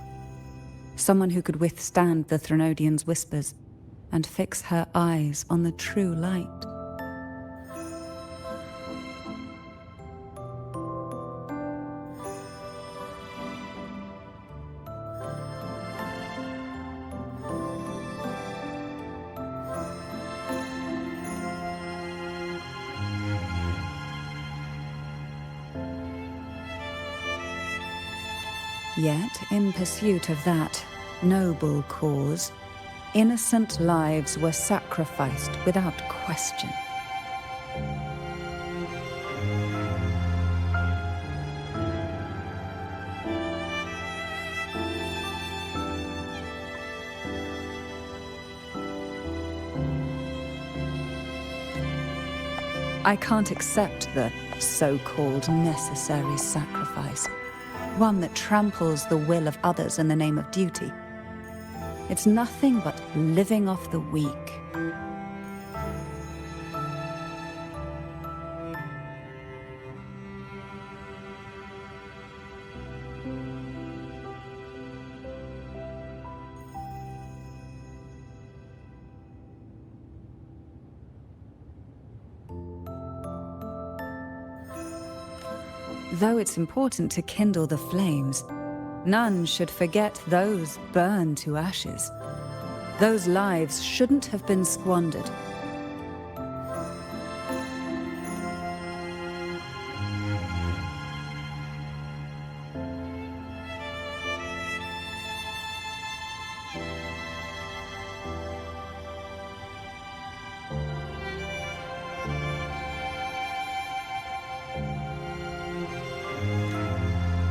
Someone who could withstand the Threnodian's whispers and fix her eyes on the true light. Yet, in pursuit of that noble cause, innocent lives were sacrificed without question. I can't accept the so-called necessary sacrifice. One that tramples the will of others in the name of duty. It's nothing but living off the weak. Though it's important to kindle the flames, none should forget those burned to ashes. Those lives shouldn't have been squandered.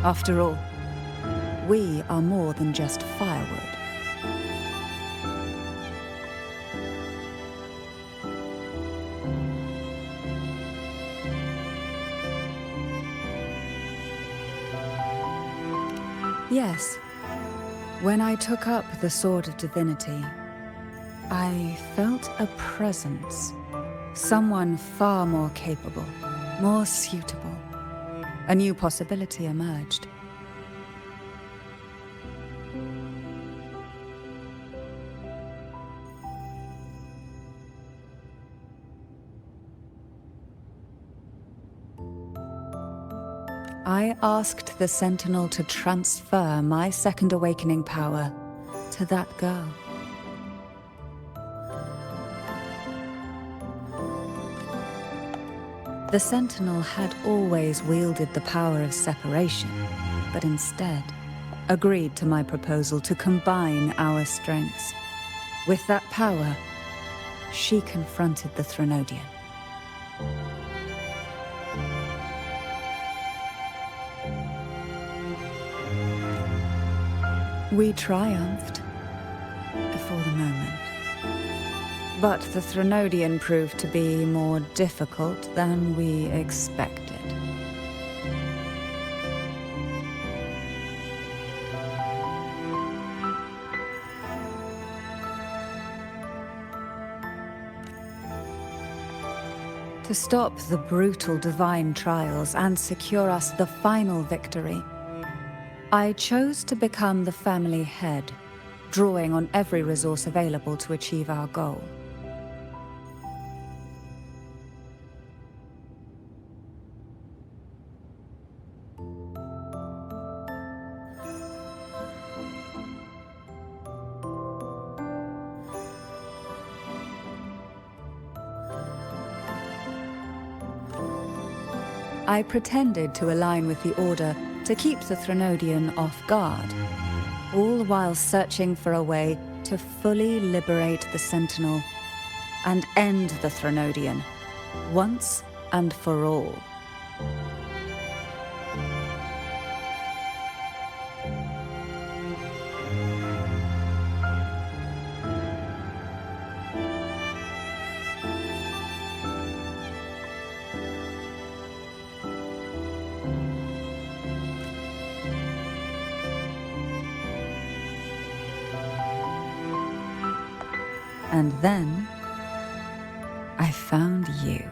After all, we are more than just firewood. Yes. When I took up the Sword of Divinity, I felt a presence. Someone far more capable, more suitable. A new possibility emerged. I asked the Sentinel to transfer my second awakening power to that girl. The Sentinel had always wielded the power of separation, but instead agreed to my proposal to combine our strengths. With that power, she confronted the Threnodian. We triumphed, for the moment. But the Threnodian proved to be more difficult than we expected. To stop the brutal divine trials and secure us the final victory, I chose to become the family head, drawing on every resource available to achieve our goal. I pretended to align with the Order to keep the Threnodian off guard, all while searching for a way to fully liberate the Sentinel and end the Threnodian, once and for all. And then, I found you.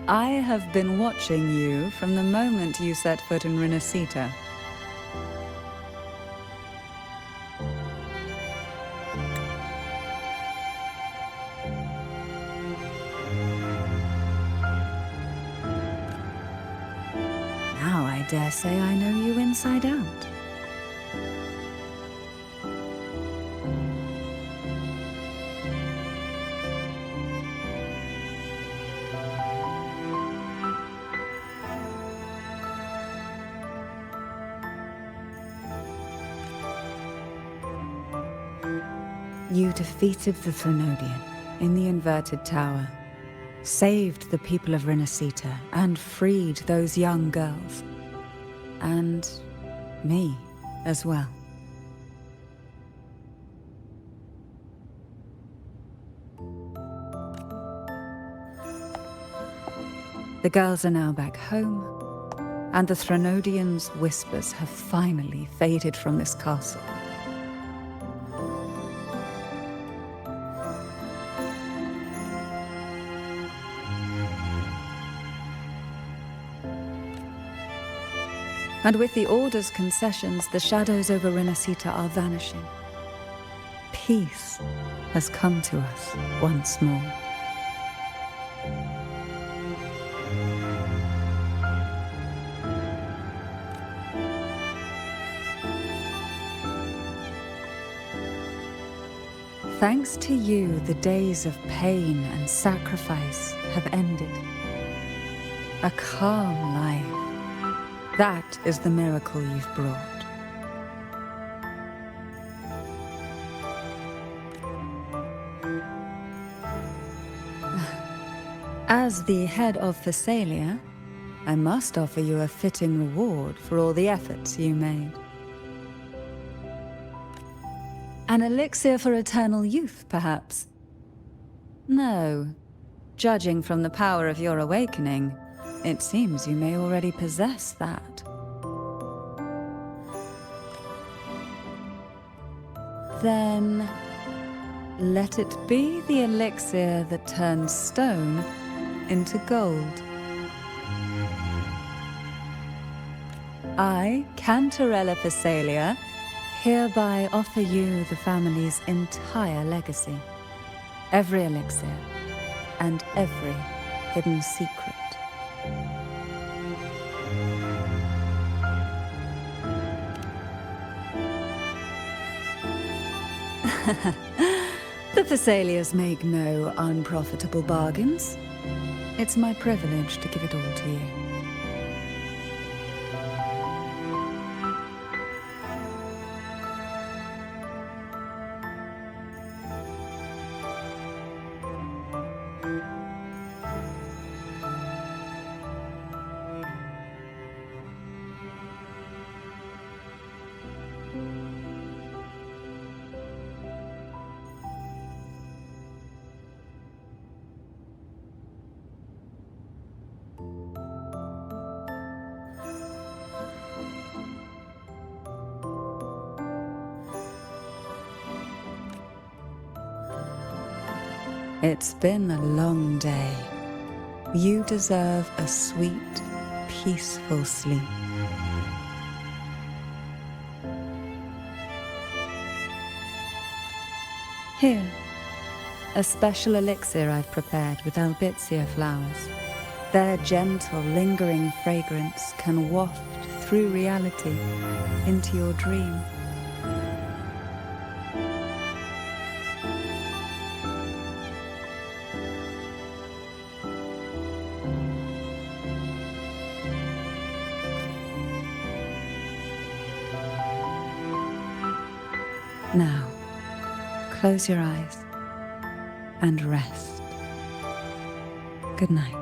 I have been watching you from the moment you set foot in Renacita. Now I dare say I know you inside out. You defeated the Threnodian in the Inverted Tower, saved the people of Renacita, and freed those young girls. And me as well. The girls are now back home, and the Threnodian's whispers have finally faded from this castle. And with the Order's concessions, the shadows over Renacita are vanishing. Peace has come to us once more. Thanks to you, the days of pain and sacrifice have ended. A calm life. That is the miracle you've brought. As the head of Thessalia, I must offer you a fitting reward for all the efforts you made. An elixir for eternal youth, perhaps? No. Judging from the power of your awakening, it seems you may already possess that. Then, let it be the elixir that turns stone into gold. I, Cantarella Thessalia, hereby offer you the family's entire legacy. Every elixir and every hidden secret. The Thessalias make no unprofitable bargains. It's my privilege to give it all to you. It's been a long day. You deserve a sweet, peaceful sleep. Here, a special elixir I've prepared with albizia flowers. Their gentle, lingering fragrance can waft through reality into your dream. Now, close your eyes and rest. Good night.